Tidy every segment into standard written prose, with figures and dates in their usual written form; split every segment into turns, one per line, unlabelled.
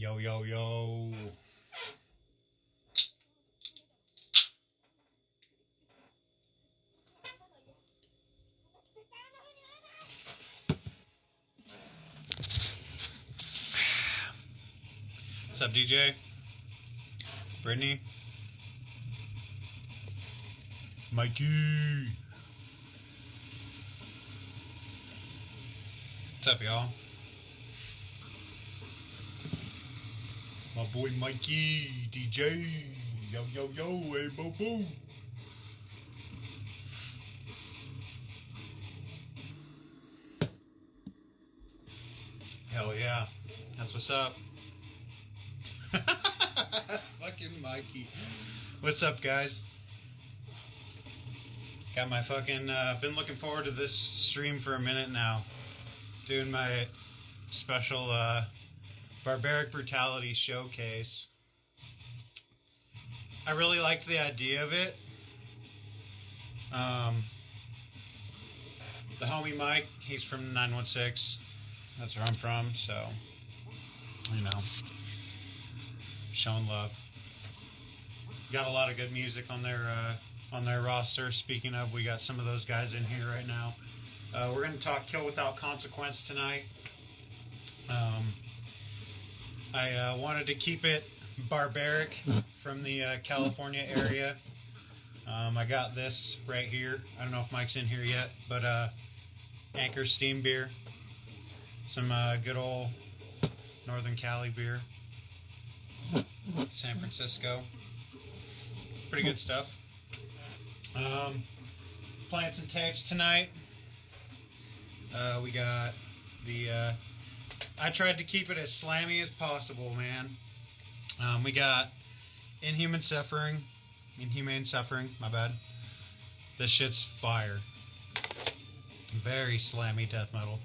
Yo, yo, yo. What's up, DJ? Brittany? Mikey? What's up, y'all? My boy Mikey, DJ. Yo, yo, yo, hey, boo, boo. Hell yeah. That's what's up. Fucking Mikey. What's up, guys? Got my fucking, been looking forward to this stream for a minute now. Doing my special, Barbaric Brutality showcase. I really liked the idea of it. The homie Mike, he's from 916. That's where I'm from, so, you know, showing love. Got a lot of good music on their roster. Speaking of, we got some of those guys in here right now. We're going to talk Kill Without Consequence tonight. I wanted to keep it barbaric from the California area. I got this right here. I don't know if Mike's in here yet, but Anchor Steam Beer. Some good old Northern Cali beer. San Francisco. Pretty good stuff. Playing some tapes tonight. We got the... I tried to keep it as slammy as possible, man. We got Inhumane Suffering, my bad. This shit's fire. Very slammy death metal.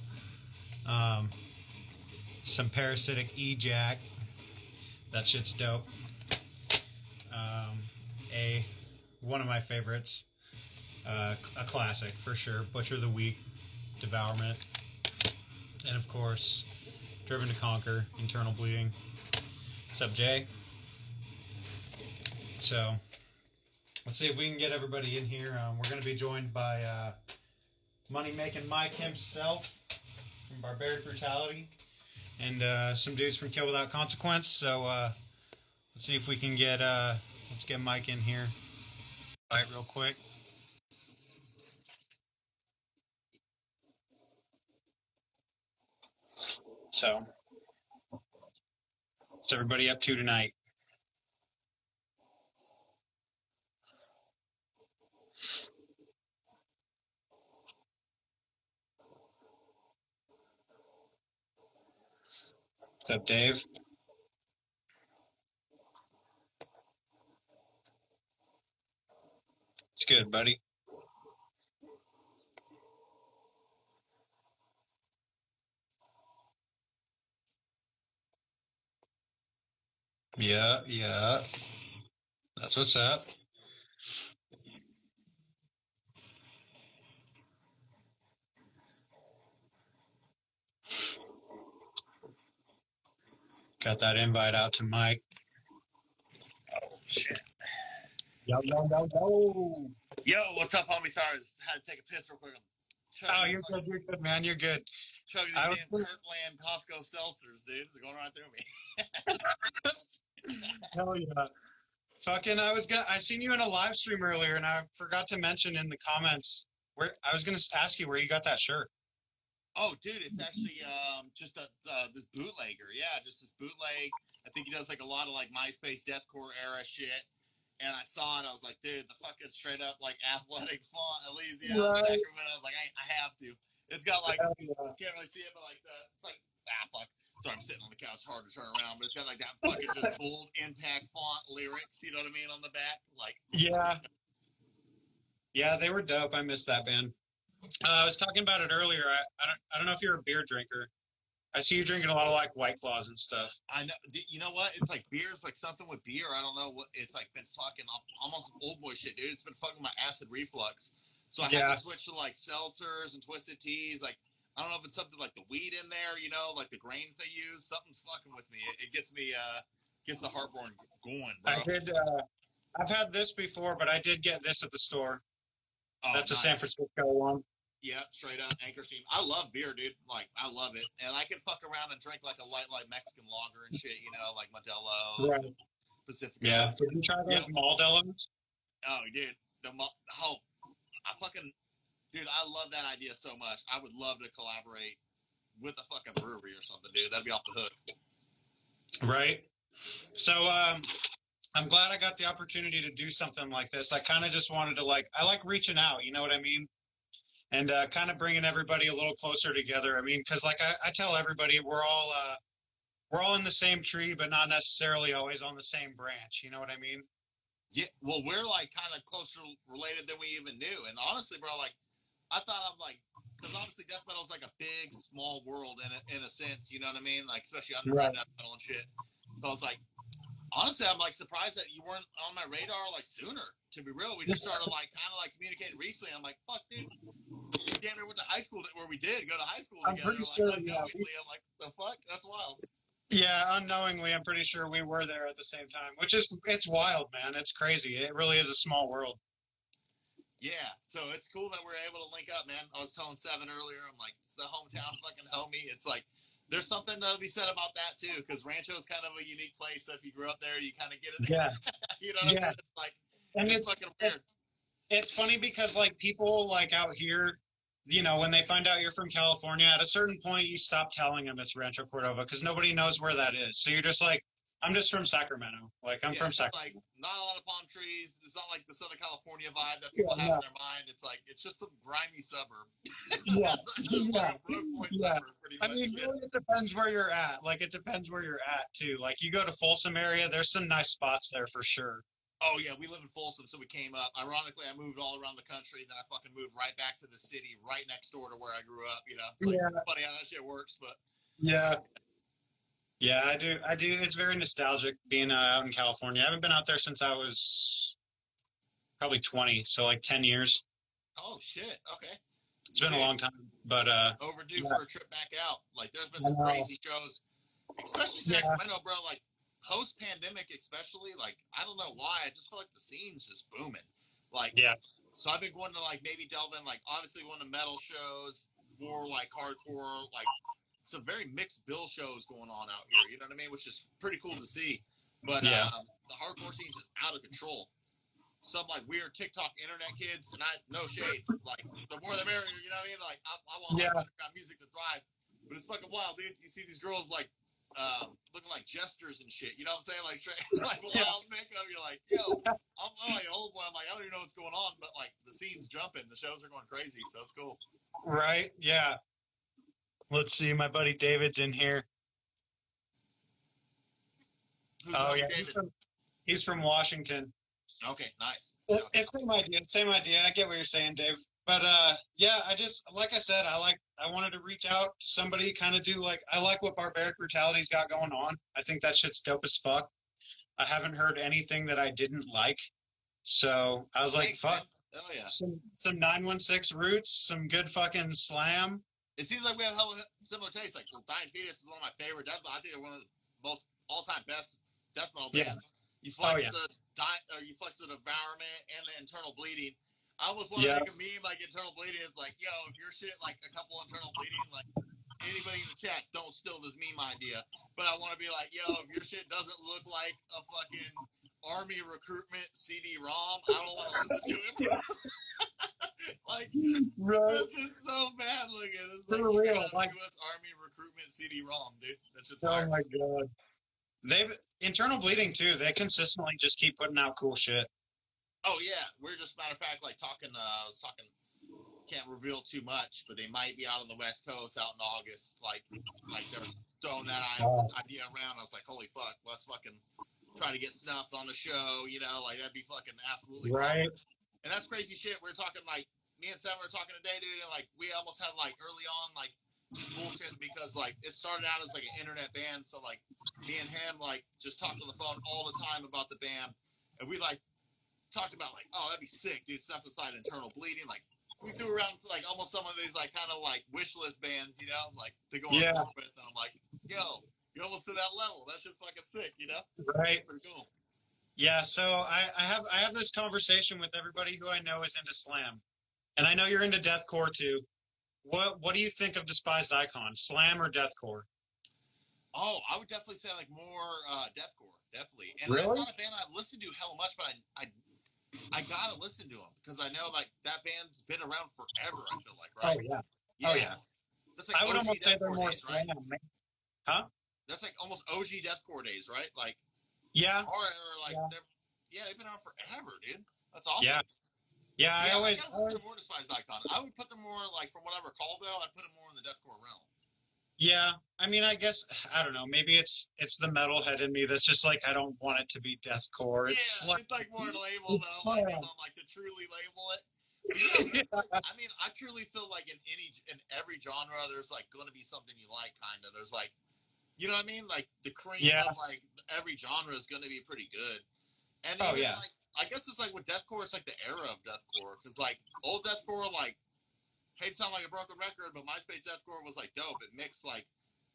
Some Parasitic E-Jack. That shit's dope. One of my favorites. A classic, for sure. Butcher the Weak, Devourment. And of course, Driven to Conquer, Internal Bleeding. What's up, Jay? So, let's see if we can get everybody in here. We're going to be joined by Money Making Mike himself from Barbaric Brutality and some dudes from Kill Without Consequence. So, let's see if we can get let's get Mike in here. All right, real quick. So, what's everybody up to tonight? What's up, Dave? It's good, buddy. Yeah. That's what's up. Got that invite out to Mike.
Oh, shit.
Yo.
Yo, what's up, homie? Sorry, I just had to take a piss real quick.
Oh, you're good, man. You're good.
Chugging these damn Kirkland Costco seltzers, dude. It's going right through
me. Hell yeah. Fucking, I seen you in a live stream earlier, and I forgot to mention in the comments where I was gonna ask you where you got that shirt.
Oh, dude, it's actually just this bootlegger. Yeah, just this bootleg. I think he does like a lot of like MySpace deathcore era shit. And I saw it, I was like, dude, the fucking straight up like athletic font, Elysium, right. Sacramento. I was like, I have to. It's got like, can't really see it, but like it's like, fuck. Sorry, I'm sitting on the couch, hard to turn around, but it's got like that fucking just bold impact font lyrics. You know what I mean on the back, like.
Yeah, they were dope. I missed that band. I was talking about it earlier. I don't know if you're a beer drinker. I see you drinking a lot of like White Claws and stuff.
I know. You know what? It's like beer's like something with beer. I don't know what it's like. Been fucking almost old boy shit, dude. It's been fucking my acid reflux. So I had to switch to like seltzers and twisted teas. Like I don't know if it's something like the weed in there, you know, like the grains they use. Something's fucking with me. It gets me, gets the heartburn going, bro.
I did. I've had this before, but I did get this at the store.
Oh,
That's a San
nice.
Francisco one.
Yeah, straight up Anchor Steam. I love beer, dude. Like, I love it, and I can fuck around and drink like a light Mexican lager and shit. You know, like Modelo's and
Right. Yeah.
Pacificos.
Did you try
Yeah.
those Modelo's?
Oh, dude. Oh, I fucking dude. I love that idea so much. I would love to collaborate with a fucking brewery or something, dude. That'd be off the hook.
Right. So I'm glad I got the opportunity to do something like this. I kind of just wanted to I like reaching out, you know what I mean? And kind of bringing everybody a little closer together. I mean, because I tell everybody we're all in the same tree, but not necessarily always on the same branch. You know what I mean?
Yeah. Well, we're like kind of closer related than we even knew. And honestly, bro, like I thought I'm like, because obviously death metal is like a big, small world in a sense. You know what I mean? Like especially underground death metal and shit. So I was like, honestly, I'm like surprised that you weren't on my radar like sooner. To be real, we just started like kind of like communicating recently. I'm like, fuck, dude. We damn near went to high school where we did go to high school together.
I'm pretty sure.
Like,
Yeah.
I'm like, the fuck? That's wild.
Yeah, unknowingly, I'm pretty sure we were there at the same time, it's wild, man. It's crazy. It really is a small world.
Yeah, so it's cool that we're able to link up, man. I was telling Seven earlier, I'm like, it's the hometown fucking homie. It's like, there's something to be said about that too, because Rancho is kind of a unique place. So if you grew up there, you kind of get it.
Yes.
You know what I mean? It's like,
and
it's fucking weird.
It's funny because like people like out here, you know, when they find out you're from California, at a certain point you stop telling them it's Rancho Cordova because nobody knows where that is. So you're just like, I'm just from Sacramento. Like I'm from Sacramento.
Like not a lot of palm trees. It's not like the Southern California vibe that people have in their mind. It's like it's just some grimy suburb. Suburb, pretty much.
I mean, really, it depends where you're at. Like it depends where you're at too. Like you go to Folsom area, there's some nice spots there for sure.
Oh yeah, we live in Folsom, so we came up. Ironically, I moved all around the country, then I fucking moved right back to the city, right next door to where I grew up. You know, it's like funny how that shit works, but
yeah, I do. It's very nostalgic being out in California. I haven't been out there since I was probably 20, so like 10 years.
Oh shit! Okay,
it's been a long time, but
overdue for a trip back out. Like, there's been some crazy shows, especially Sacramento, bro. Like post-pandemic, especially. Like, I don't know why. I just feel like the scene's just booming. Like, so I've been going to like maybe delve in, like obviously going to metal shows, more like hardcore, like some very mixed bill shows going on out here. You know what I mean? Which is pretty cool to see. But the hardcore scene's just out of control. Some like weird TikTok internet kids, and no shade. Like the more the merrier. You know what I mean? Like I want like underground music to thrive, but it's fucking wild, dude. You see these girls like looking like jesters and shit. You know what I'm saying? Like straight, like wild makeup. You're like, yo, I'm like an old boy. I'm like, I don't even know what's going on, but like the scene's jumping, the shows are going crazy, so it's cool.
Right? Yeah. Let's see. My buddy David's in here.
Who's David?
He's from Washington.
Okay, nice.
It's same idea. I get what you're saying, Dave. But I just like I said, I wanted to reach out to somebody, kind of do like I like what Barbaric Brutality's got going on. I think that shit's dope as fuck. I haven't heard anything that I didn't like, so I was like, fuck.
Oh yeah.
Some 916 roots, some good fucking slam.
It seems like we have hella similar tastes. Like Dying Fetus is one of my favorite death metal. I think they're one of the most all-time best death metal bands. You flex you flex the environment and the internal bleeding. I almost want to make a meme like internal bleeding. It's like, yo, if your shit like a couple internal bleeding, like anybody in the chat, don't steal this meme idea. But I want to be like, yo, if your shit doesn't look like a fucking army recruitment CD-ROM, I don't want to listen to it. Like, it's just so bad looking. It's like U.S. Army recruitment CD-ROM, dude. That's just
oh my god. They've internal bleeding too. They consistently just keep putting out cool shit.
Oh yeah, we're just matter of fact like talking. I was talking. Can't reveal too much, but they might be out on the West Coast out in August. Like they're throwing that idea around. I was like, holy fuck, let's fucking try to get snuffed on the show. You know, like that'd be fucking absolutely
right.
And that's crazy shit. We're talking like me and Seven were talking today, dude, and like we almost had like early on like bullshit because like it started out as like an internet band, so like me and him like just talked on the phone all the time about the band, and we like talked about like, oh, that'd be sick, dude, stuff inside internal bleeding, like we threw around like almost some of these like kind of like wish list bands, you know, like to go on
Yeah.
tour with, and I'm like, yo, you're almost to that level. That's just fucking sick, you know?
Right.
Pretty cool.
Yeah. So I have this conversation with everybody who I know is into slam, and I know you're into deathcore too. What do you think of Despised Icon, slam or deathcore?
Oh, I would definitely say like more deathcore, definitely. And that's
Really?
not a band I listen to hella much, but I gotta listen to them because I know like that band's been around forever. I feel like,
Oh
right?
yeah. Oh
Yeah,
yeah.
that's like
I would
OG
almost say they're
deathcore
more
days, right?
slam. Huh?
That's like almost OG deathcore days, right? Like,
Yeah.
or like
Yeah.
they've been around forever, dude. That's
Yeah.
awesome.
Yeah.
Yeah, I gotta
I
listen to
always.
more Despised Icon. I would put them more like from what I recall though. I'd put them more in the deathcore realm.
Yeah. I mean, I guess I don't know. Maybe it's the metalhead in me that's just like I don't want it to be deathcore. It's
Yeah,
slam.
it's like more labeled. I
It's
don't like
slam.
people like to truly label it. But yeah, that's like I mean, I truly feel like in every genre, there's like going to be something you like. Kind of, there's like you know what I mean. Like the cream
Yeah.
of like every genre is going to be pretty good. And
Oh
even
yeah.
like I guess it's like with deathcore, it's like the era of deathcore because like old deathcore, like hate to sound like a broken record, but MySpace deathcore was like dope. It mixed like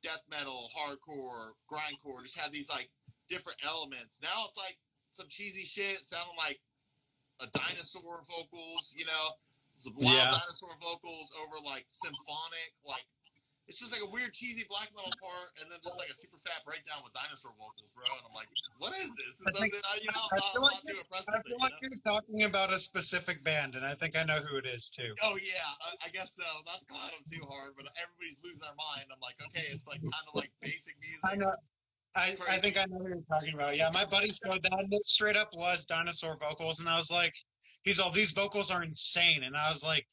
death metal, hardcore, grindcore, just had these like different elements. Now it's like some cheesy shit sounding like a dinosaur vocals, you know, some wild
Yeah.
dinosaur vocals over like symphonic, like it's just like a weird cheesy black metal part, and then just like a super fat breakdown with dinosaur vocals, bro. And I'm like, what is this? This
I think
doesn't, you know,
I
I'm
feel like
not too impressed
I
with
feel
it, you
like
know.
you're talking about a specific band, and I think I know who it is too.
Oh yeah, I guess so. Not calling them too hard, but everybody's losing their mind. I'm like, okay, it's like kind of like basic
I
music,
know. I think
crazy.
I know who you're talking about. Yeah, my buddy showed that, and it straight up was dinosaur vocals, and I was like, he's all these vocals are insane, and I was like,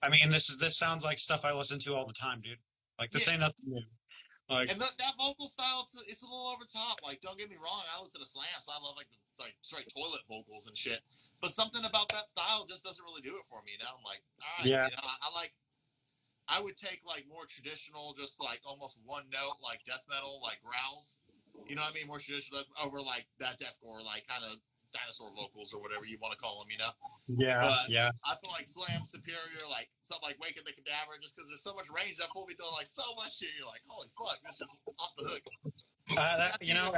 I mean, this sounds like stuff I listen to all the time, dude. Like this
Yeah,
ain't nothing new. Like,
and that vocal style, it's a little over top. Like, don't get me wrong, I listen to slams. I love like the like straight toilet vocals and shit. But something about that style just doesn't really do it for me. You know, I'm like, all right,
yeah,
you know, I like. I would take like more traditional, just like almost one note, like death metal, like growls. You know what I mean? More traditional over like that deathcore, like kind of dinosaur vocals or whatever you want to call them. You know.
yeah,
But
yeah.
I feel like Slam superior, like something like Waking the Cadaver, just because there's so much range that fool be doing like so much shit. You're like, holy fuck, this is off the hook.
You know,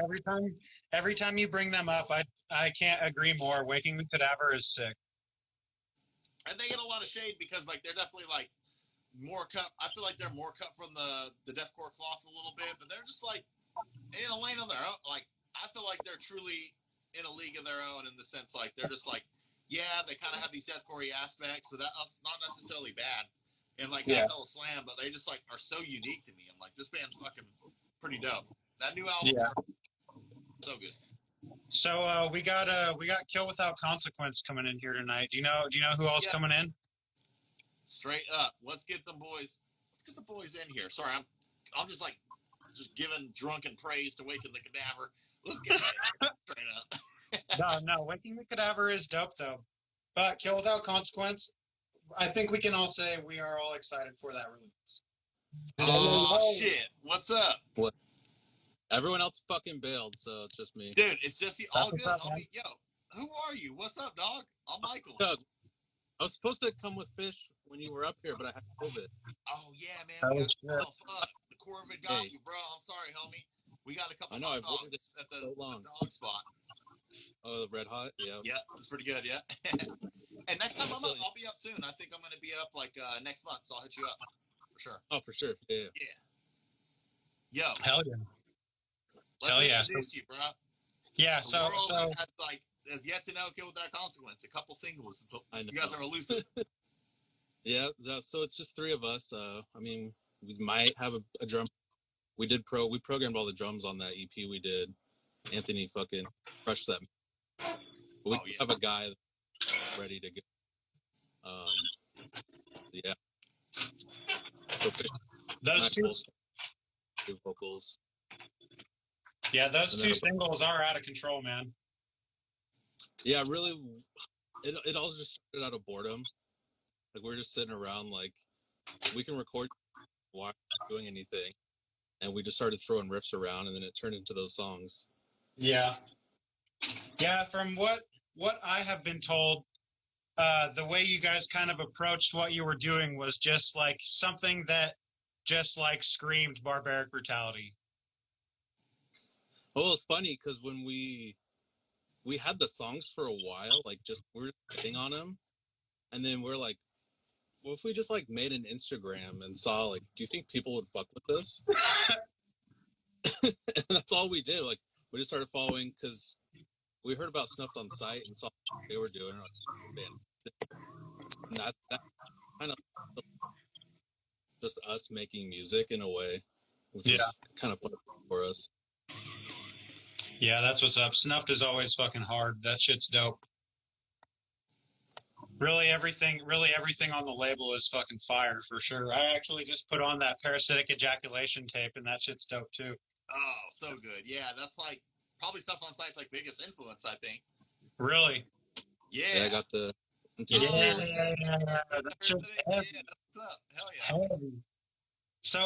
every time you bring them up, I can't agree more. Waking the Cadaver is sick.
And they get a lot of shade because like they're definitely like more cut. I feel like they're more cut from the deathcore cloth a little bit, but they're just like in a lane of their own. Like I feel like they're truly in a league of their own in the sense like they're just like yeah, they kind of have these deathcore aspects, but that's not necessarily bad. And like
Yeah,
half hella slam, but they just like are so unique to me. I'm like, this band's fucking pretty dope. That new album's
yeah.
so good.
So we got Kill Without Consequence coming in here tonight. Do you know who else
Yeah,
coming in?
straight up. Let's get them boys. Let's get the boys in here. Sorry, I'm just like just giving drunken praise to Waking the Cadaver. Let's get them in here, straight up.
No, Waking the Cadaver is dope though. But Kill Without Consequence, I think we can all say we are all excited for that release.
Oh shit! What's up,
What? Everyone else fucking bailed, so it's just me.
dude? It's just all good,
Up,
homie. Yo, who are you? What's up, dog? I'm Michael.
Doug, I was supposed to come with Fish when you were up here, but I had COVID.
Oh yeah, man.
Oh,
We got
shit.
fuck. The Corvid got
Hey.
you, bro. I'm sorry, homie. We got a couple
I know,
hot
I've waited
dogs at the
so long.
dog spot.
Oh, the Red Hot? Yeah.
Yeah, it's pretty good. Yeah. And next time I'm up, I'll be up soon. I think I'm gonna be up like next month, so I'll hit you up for sure.
Oh, for sure. Yeah.
Yo,
Hell yeah.
let's
Hell yeah.
introduce you, bro.
Yeah,
The
so
world has yet to know Kill Without Consequence. A couple singles.
I know.
You guys are elusive.
Yeah, so it's just three of us. I mean, we might have a drum. We programmed all the drums on that EP we did. Anthony fucking crushed that. But we have a guy ready to go. Yeah. So,
those
two vocals.
Yeah, those two singles are out of control, man.
Yeah, really, it all just started out of boredom. Like, we were just sitting around, like, we can record while doing anything. And we just started throwing riffs around, and then it turned into those songs.
Yeah. Yeah, from what I have been told, the way you guys kind of approached what you were doing was just like something that just like screamed barbaric brutality.
Well, it's funny because when we had the songs for a while, like just we're sitting on them, and then we're like, well, if we just like made an Instagram and saw like, do you think people would fuck with this? And that's all we did. Like, we just started following because we heard about Snuffed on Sight and saw what they were doing. Like, man, that kind of just us making music in a way, which is kind of fun for us.
Yeah, that's what's up. Snuffed is always fucking hard. That shit's dope. Really everything on the label is fucking fire for sure. I actually just put on that Parasitic Ejaculation tape, and that shit's dope too.
Oh, so good. Yeah, that's like probably Stuff on Site's like biggest influence, I think.
Really?
Yeah, I got the.
That's just heavy.
Yeah, that's up. Hell yeah.
Heavy. So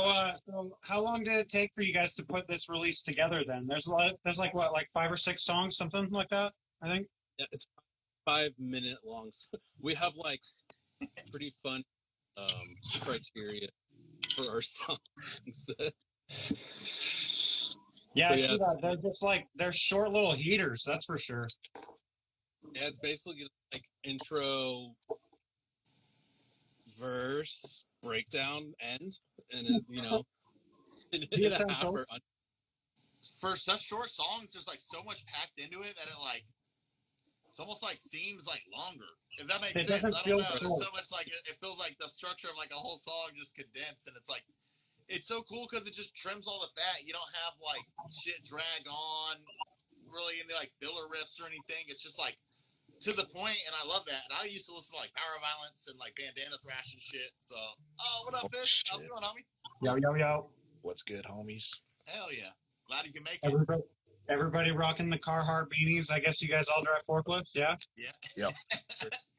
how long did it take for you guys to put this release together? Then there's like what, like 5 or 6 songs, something like that, I think.
Yeah, it's 5-minute long. We have like pretty fun criteria for our songs.
Yeah, I see that. They're just like, they're short little heaters, that's for sure.
Yeah, it's basically like intro, verse, breakdown, end, and it, you know,
for such short songs, there's like so much packed into it that it like it's almost like seems like longer. If that makes sense, I don't know. There's so much like it feels like the structure of like a whole song just condensed, and it's like it's so cool because it just trims all the fat. You don't have like shit drag on really into like filler riffs or anything. It's just like to the point, and I love that. And I used to listen to like Power Violence and like Bandana Thrash and shit. So, what up, Fish? How's it going, homie?
Yo, yo, yo.
What's good, homies?
Hell yeah. Glad you can make it.
Everybody rocking the Carhartt beanies. I guess you guys all drive forklifts, yeah?
Yeah.
Yep.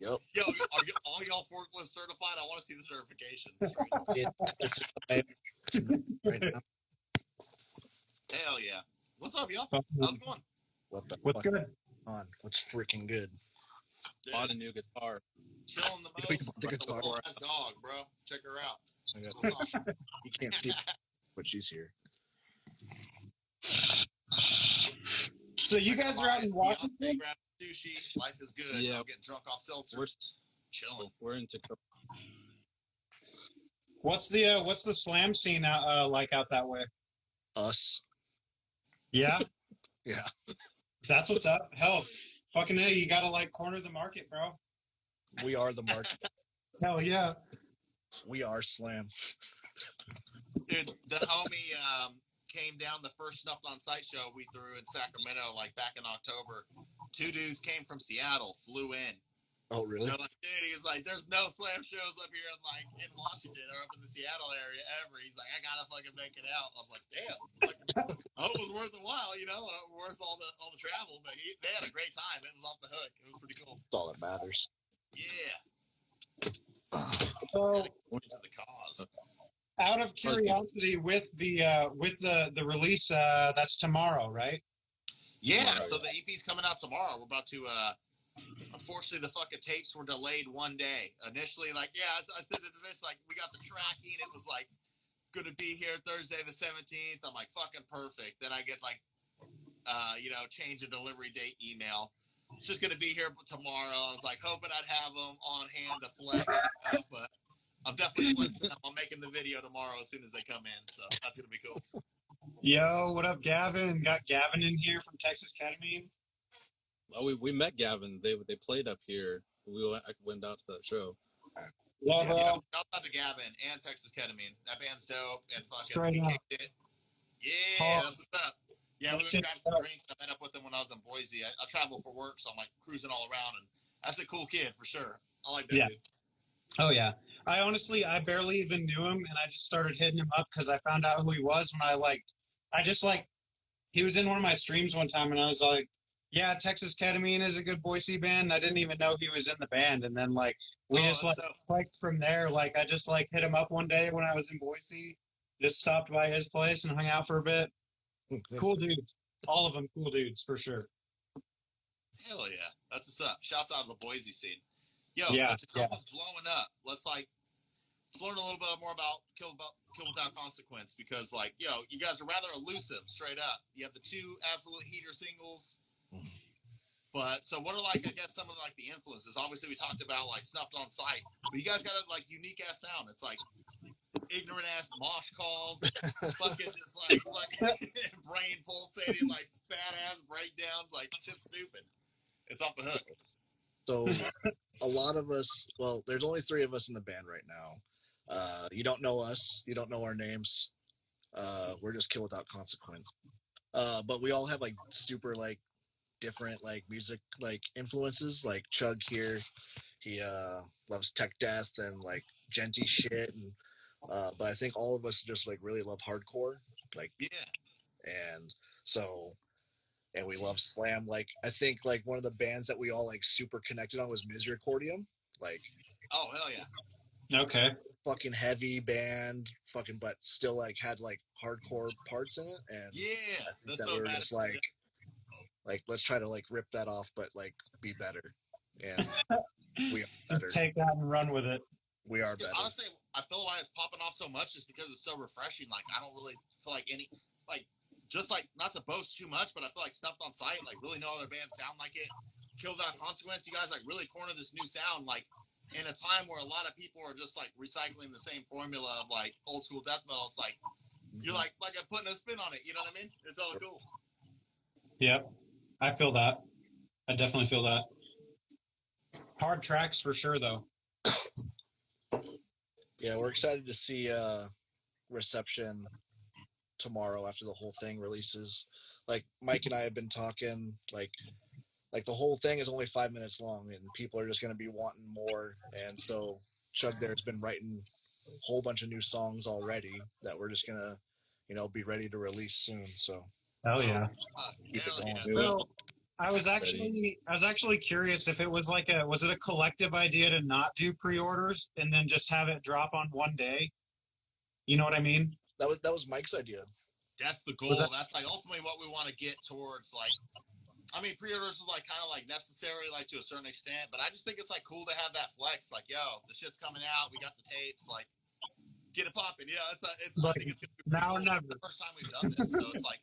Yep.
Yo, are all y'all forklift certified? I want to see the certifications.
Right now.
Hell yeah. What's up, y'all? How's it going?
What's
good?
What's freaking good?
Bought a new guitar.
Chilling the most.
The guitar.
Nice dog, bro. Check her out.
You can't see, but she's here.
So you guys are out in Washington?
Grab sushi. Life is good.
Yeah.
I'm getting drunk off seltzer.
We're
chilling.
We're in Tacoma.
What's the slam scene out like out that way?
Us.
Yeah.
Yeah.
That's what's up. Hell, fucking A, you gotta like corner the market, bro.
We are the market.
Hell yeah.
We are Slam.
Dude, the homie came down the first Snuffed on Sight show we threw in Sacramento, like back in October. 2 dudes came from Seattle, flew in.
Oh, really?
They're like, dude, he's like, there's no slam shows up here in Washington or up in the Seattle area ever. He's like, I gotta fucking make it out. I was like, damn. Like, I hope it was worth a while, you know, worth all the travel. But they had a great time. It was off the hook. It was pretty cool.
That's all that matters.
Yeah.
So,
to the cause.
out of curiosity, with the release, that's tomorrow, right?
Yeah. So the EP's coming out tomorrow. We're about to. Unfortunately, the fucking tapes were delayed one day. Initially, like, yeah, I said to the bitch, like, we got the tracking. It was like gonna be here Thursday the 17th. I'm like, fucking perfect. Then I get like, change of delivery date email. It's just gonna be here tomorrow. I was like, hoping I'd have them on hand to flex, but I'm definitely flexing. I'm making the video tomorrow as soon as they come in. So that's gonna be cool.
Yo, what up, Gavin? Got Gavin in here from Texas Ketamine.
Oh, we met Gavin. They played up here. I went out to that show.
Yeah, bro.
Shout out to Gavin and Texas Ketamine. That band's dope and fucking kicked it. Yeah, that's what's up. Yeah, we went grabbing some drinks. I met up with him when I was in Boise. I travel for work, so I'm like cruising all around, and that's a cool kid for sure. I like that dude.
Oh yeah. I barely even knew him, and I just started hitting him up because I found out who he was when he was in one of my streams one time, and I was like, yeah, Texas Ketamine is a good Boise band. I didn't even know he was in the band. And then clicked from there. Like I just hit him up one day when I was in Boise, just stopped by his place and hung out for a bit. Cool dudes. All of them cool dudes for sure.
Hell yeah. That's what's up. Shouts out to the Boise scene. Yo,
Yeah,
so Tacoma's blowing up. Let's learn a little bit more about Kill Without Consequence, because like, yo, you guys are rather elusive, straight up. You have the two absolute heater singles. But so what are like, I guess, some of like the influences? Obviously we talked about like Snuffed on Sight, but you guys got a like unique ass sound. It's like ignorant ass mosh calls, fucking just like brain pulsating, like fat ass breakdowns, like shit stupid. It's off the hook.
So a lot of us, well, there's only 3 of us in the band right now. You don't know us. You don't know our names. We're just Kill Without Consequence. But we all have like super like different like music like influences. Like Chug here, he loves tech death and like genty shit, and but I think all of us just like really love hardcore, like,
Yeah.
and so, and we love slam. Like I think like one of the bands that we all like super connected on was Misericordium. Like,
oh hell yeah.
Okay.
Fucking heavy band, fucking, but still like had like hardcore parts in it, and
Yeah, that's
that
so
we were
bad.
just like let's try to like rip that off, but like be better, and we are better.
Take that and run with it.
We are better.
Honestly, I feel why it's popping off so much is because it's so refreshing. Like I don't really feel like any like just like not to boast too much, but I feel like Snuffed on Sight, like really no other band sound like it. Kill Without Consequence, you guys like really corner this new sound, like in a time where a lot of people are just like recycling the same formula of like old school death metal. It's like you're like putting a spin on it. You know what I mean? It's all cool.
Yep, I feel that. I definitely feel that. Hard tracks for sure, though.
Yeah, we're excited to see reception tomorrow after the whole thing releases. Like Mike and I have been talking, like the whole thing is only 5 minutes long, and people are just going to be wanting more. And so Chug there's been writing a whole bunch of new songs already that we're just gonna, be ready to release soon. So
Hell yeah.
keep it going.
Do
So
it.
I was actually curious if it was like was it a collective idea to not do pre-orders and then just have it drop on one day? You know what I mean?
That was Mike's idea.
That's the goal. That's like ultimately what we want to get towards. Like, I mean, pre-orders is like kind of like necessary, like to a certain extent, but I just think it's like cool to have that flex. Like, yo, the shit's coming out. We got the tapes. Like, get it popping. Yeah, it's I think it's gonna be
now
cool.
or never.
It's the first time we've done this, so it's like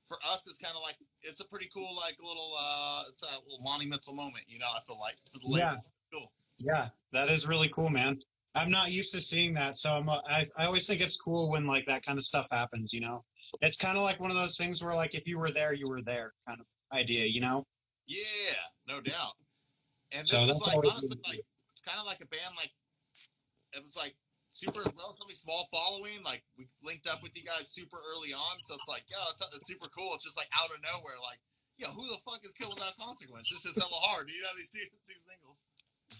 for us, it's kind of like it's a pretty cool like little it's a little monumental moment. You know, I feel like for the label.
Yeah.
Cool.
Yeah, that is really cool, man. I'm not used to seeing that, so I always think it's cool when like that kind of stuff happens. You know, it's kind of like one of those things where like if you were there, you were there kind of idea. You know?
Yeah, no doubt. And
So
this is
that's
like
always
honestly
good.
like it's kind of like a band like it was like super relatively small following. Like we linked up with you guys super early on, so it's like yo, it's super cool. It's just like out of nowhere, like yo, who the fuck is Kill Without Consequence? This is hella hard. You know these two singles.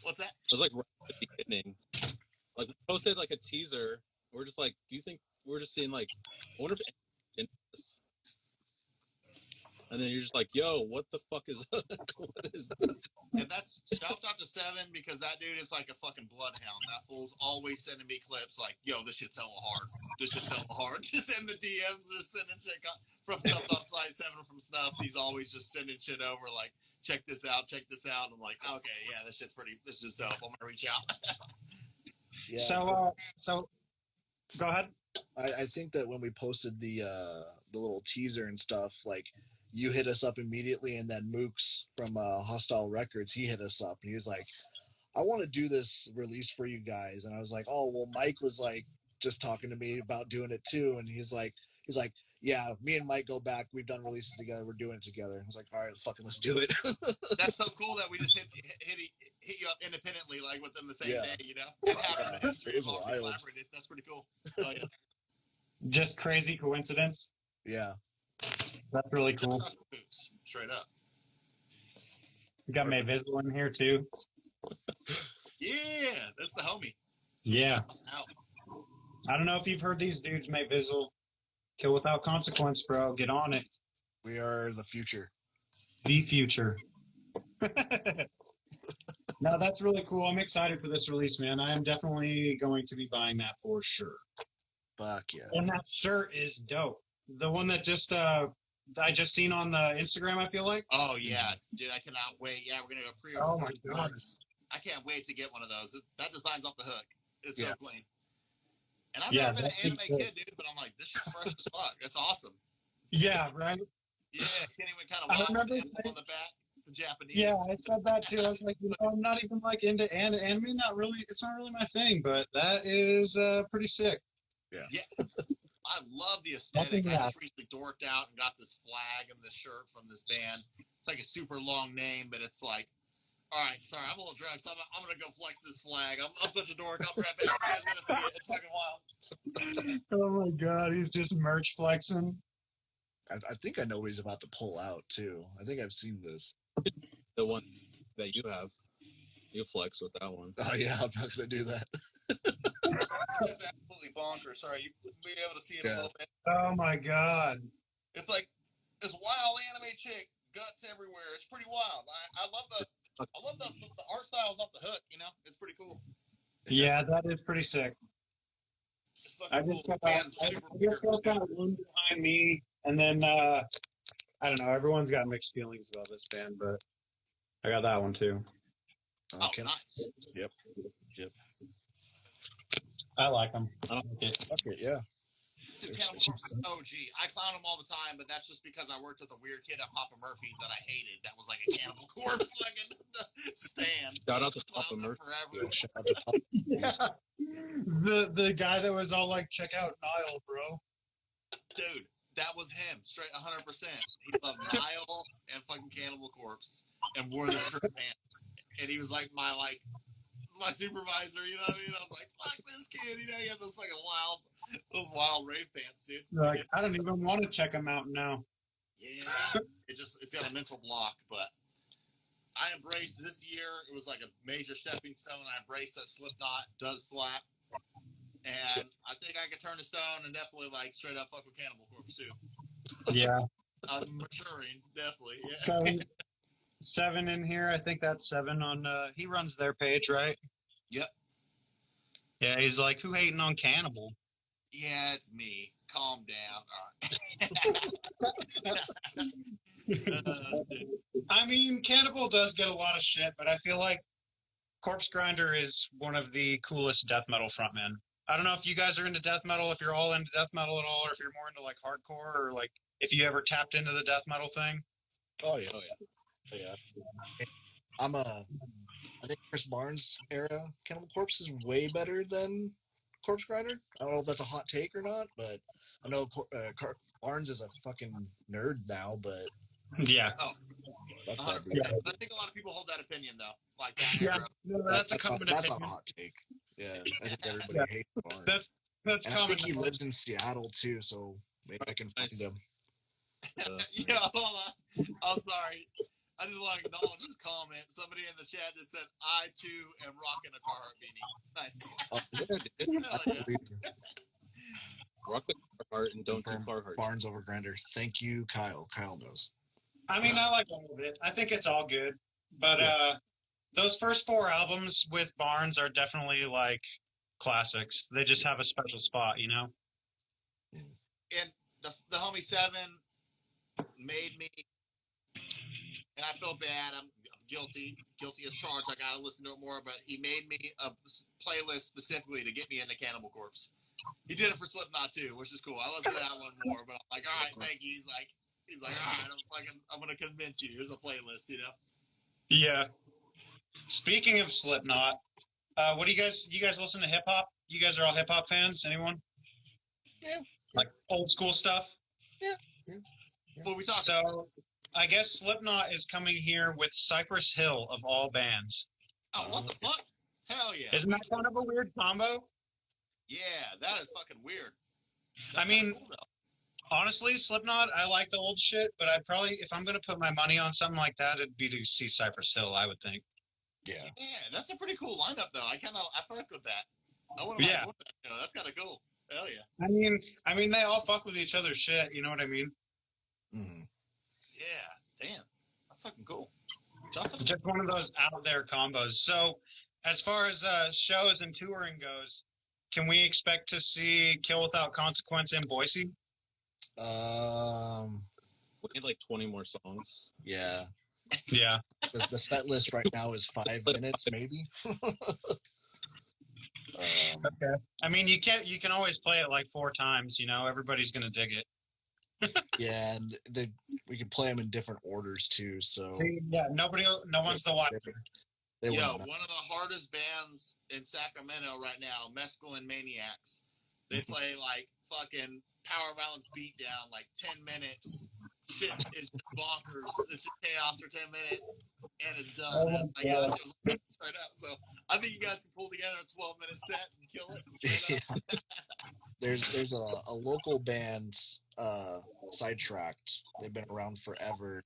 What's that?
It was like right at the beginning. Like we posted like a teaser. We're just like, do you think we're just seeing like, I wonder if in this. And then you're just like, yo, what the fuck is what is that?
And that's shouts out to Seven because that dude is like a fucking bloodhound. That fool's always sending me clips like, yo, this shit's hella hard. This shit's hella hard. Just in the DMs, just sending shit from Snuffed on Sight, Seven from Snuff. He's always just sending shit over like, check this out, check this out. I'm like, okay, yeah, this is dope. I'm gonna reach out.
Yeah.
So go ahead.
I think that when we posted the little teaser and stuff, like you hit us up immediately, and then Mooks from Hostile Records, he hit us up, and he was like, I want to do this release for you guys. And I was like, oh, well, Mike was like just talking to me about doing it too. And he's like, yeah, me and Mike go back. We've done releases together. We're doing it together. I was like, all right, fucking let's do it.
That's so cool that we just hit you up independently, like within the same day, you know? And having the history
It was
of all
wild.
collaborated. That's pretty cool. Oh, yeah.
Just crazy coincidence.
Yeah.
That's really cool.
Straight up.
We got May Visual in here too.
Yeah, that's the homie.
Yeah.
Out.
I don't know if you've heard these dudes, May Visual. Kill Without Consequence, bro. Get on it.
We are the future.
The future. No, that's really cool. I'm excited for this release, man. I am definitely going to be buying that for sure.
Fuck yeah.
And that shirt is dope. The one that just I just seen on the Instagram, I feel like.
Oh yeah, dude, I cannot wait. Yeah, we're gonna go pre-order.
Oh my god.
I can't wait to get one of those. That design's off the hook. It's
Yeah.
so clean. And I've
Yeah,
never been an
that's
anime
cool.
kid, dude, but I'm like, this shit's fresh as fuck. It's awesome.
Yeah, right.
Yeah, Kenny went kind of
I
wild with
remember
the
saying,
emblem on the back, the Japanese.
yeah, I said that too. I was like, I'm not even like into anime. Not really. It's not really my thing, but that is pretty sick.
Yeah. I love the
Nothing
aesthetic. I
bad.
just recently dorked out and got this flag and this shirt from this band. It's like a super long name, but it's like, all right, sorry, I'm a little drunk, so I'm going to go flex this flag. I'm such a dork. I'll be right back. You guys got to see it. It's fucking wild.
Oh my god, he's just merch flexing.
I think I know what he's about to pull out too. I think I've seen this.
The one that you have, you flex with that one.
Oh yeah, I'm not gonna do that.
It's absolutely bonkers. Sorry, you'll be able to see it a little bit.
Oh my god.
It's like this wild anime chick, guts everywhere. It's pretty wild. I love the art styles off the hook. You know, it's pretty cool.
Yeah, that is pretty sick.
It's fucking
I
cool.
just got
The band's super weird.
got one behind me, and then I don't know. Everyone's got mixed feelings about this band, but I got that one too.
Oh,
Okay.
nice.
Yep.
I like them.
Okay. Yeah.
Dude, Cannibal Corpse is OG. I clown them all the time, but that's just because I worked with a weird kid at Papa Murphy's that I hated. That was like a Cannibal Corpse fucking stand.
Shout out to
Clown
Papa
them
Murphy.
forever.
Yeah, shout out to Pop.
Yeah. The guy that was all like, check out Nile, bro.
Dude, that was him, straight 100%. He loved Nile and fucking Cannibal Corpse and wore the shirt pants. And he was like my supervisor, you know what I mean? I was like, fuck this kid, you know, he had those wild rave pants, dude.
Like, I don't even want to check him out now.
Yeah, it's got a mental block, but I embraced this year. It was like a major stepping stone. I embraced that Slipknot does slap, and I think I could turn a stone and definitely like straight up fuck with Cannibal Corpse too.
Yeah.
I'm maturing, definitely. Yeah.
Seven in here. I think that's 7 on. He runs their page, right?
Yep.
Yeah, he's like, who hating on Cannibal?
Yeah, it's me. Calm down. All right.
I mean, Cannibal does get a lot of shit, but I feel like Corpse Grinder is one of the coolest death metal frontmen. I don't know if you guys are into death metal, if you're all into death metal at all, or if you're more into like hardcore, or like if you ever tapped into the death metal thing.
Oh yeah. I think Chris Barnes era Cannibal Corpse is way better than Corpse Grinder. I don't know if that's a hot take or not, but I know Barnes is a fucking nerd now, but
Yeah.
Oh,
fuck that dude.
Yeah.
I think a lot of people hold that opinion though. Like that
Yeah,
era.
no, that's a common
That's
opinion.
not a hot take. Yeah, I think everybody hates Barnes.
That's
And I
common.
think he lives in Seattle too, so maybe I can find
Nice.
him.
Yeah, hold on. I'm sorry. I just want to acknowledge this comment. Somebody in the chat just said, I too am rocking a Carhartt beanie. Nice.
Oh, yeah, dude.
Hell yeah.
Rock the Carhartt and don't do
Confirm.
Carhartt.
Barnes over Grinder. Thank you, Kyle. Kyle knows.
I mean, I like all of it. I think it's all good. But
Yeah.
those first 4 albums with Barnes are definitely like classics. They just have a special spot, you know?
And the homie Seven made me, and I feel bad. I'm guilty as charged. I gotta listen to it more. But he made me a playlist specifically to get me into Cannibal Corpse. He did it for Slipknot too, which is cool. I listened to that one more, but I'm like, all right, thank you. He's like, all right, I'm gonna convince you. Here's a playlist, you know.
Yeah. Speaking of Slipknot, what do you guys listen to hip hop? You guys are all hip hop fans? Anyone?
Yeah.
Like old school stuff?
What we talking?
So I guess Slipknot is coming here with Cypress Hill of all bands.
Oh, what the fuck? Hell yeah!
Isn't that kind of a weird combo?
Yeah, that is fucking weird.
I mean,
cool,
honestly, Slipknot, I like the old shit, but I'd probably, if I'm going to put my money on something like that, it'd be to see Cypress Hill, I would think.
Yeah.
Yeah, that's a pretty cool lineup, though. I fuck with that. I wouldn't
Yeah.
mind with that. You know, that's kind of cool. Hell yeah.
I mean, they all fuck with each other's shit. You know what I mean?
Mm-hmm.
Yeah, damn, that's fucking cool. Johnson.
Just one of those out there combos. So, as far as shows and touring goes, can we expect to see Kill Without Consequence in Boise?
We need like 20 more songs.
Yeah.
Yeah.
The set list right now is 5 minutes, maybe.
Okay. I mean, you can always play it like 4 times. Everybody's gonna dig it.
Yeah, and we can play them in different orders too. So
See, yeah, no one's the watcher.
they
Yo,
wouldn't know.
one of the hardest bands in Sacramento right now, Mescaline Maniacs. They play like fucking power violence beatdown, like 10 minutes. Shit is just bonkers. It's just chaos for 10 minutes, and it's done.
Oh,
And yeah, it was like, straight up. So I think you guys can pull together a 12-minute set and kill it straight up.
Yeah. There's a local band, Sidetracked. They've been around forever.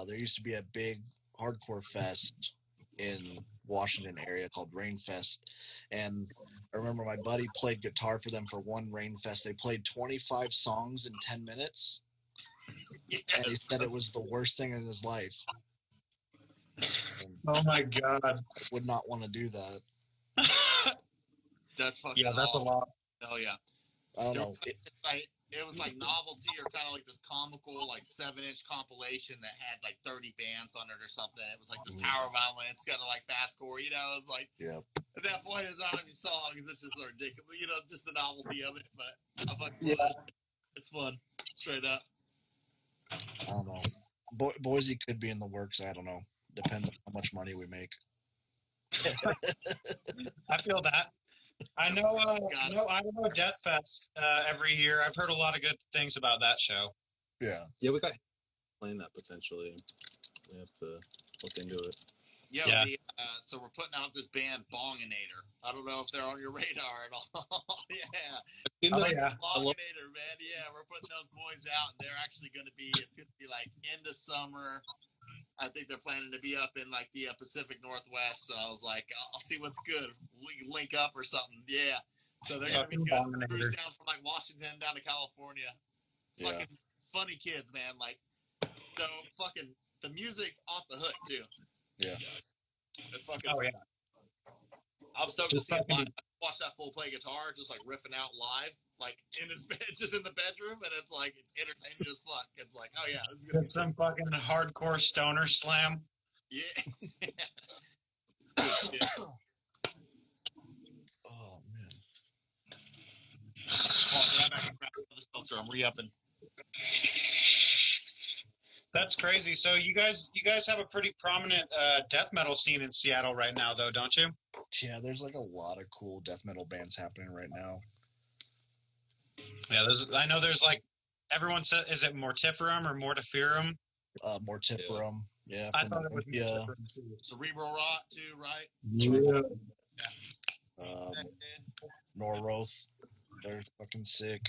There used to be a big hardcore fest in Washington area called Rainfest, and I remember my buddy played guitar for them for one Rainfest. They played 25 songs in 10 minutes, and he said it was the worst thing in his life.
Oh my god!
I would not want to do that.
That's fucking
Yeah, that's
awesome.
a lot.
Oh yeah.
I don't know.
It was like novelty or kind of like this comical like 7-inch compilation that had like 30 bands on it or something. It was like this power violence, kind of like fastcore. It was like at that point it's not even songs. It's just ridiculous. Just the novelty of it. But I fucking love it. It's fun, straight up.
I don't know. Boise could be in the works. I don't know. Depends on how much money we make.
I feel that. I know. I know Death Fest every year. I've heard a lot of good things about that show.
Yeah.
Yeah, we got playing that potentially. We have to look into it.
Yeah. So we're putting out this band Bonginator. I don't know if they're on your radar at all. Yeah. Bonginator, man. Yeah, we're putting those boys out, and they're actually going to be. It's going to be like end of summer. I think they're planning to be up in like the Pacific Northwest. So I was like, I'll see what's good. Link up or something. Yeah. So they're going to be good. Cruise down from like Washington down to California. Fucking funny kids, man. Like, so fucking the music's off the hook too.
Yeah.
It's fucking.
Oh yeah.
I'm stoked to see it live. Watch that fool play guitar, just like riffing out live, like in his bed, just in the bedroom, and it's like it's entertaining as fuck. It's like, oh yeah, this is gonna be
some fucking hardcore stoner slam.
Yeah. It's good shit.
Oh man.
Right back and grab another seltzer. I'm re-upping.
That's crazy. So you guys have a pretty prominent death metal scene in Seattle right now, though, don't you?
Yeah, there's like a lot of cool death metal bands happening right now.
Yeah, I know there's like everyone says, is it Mortiferum or Mortiferum?
Mortiferum. Yeah.
I thought it was Mortiferum too.
Cerebral Rot too, right?
Yeah.
Norroth. They're fucking sick.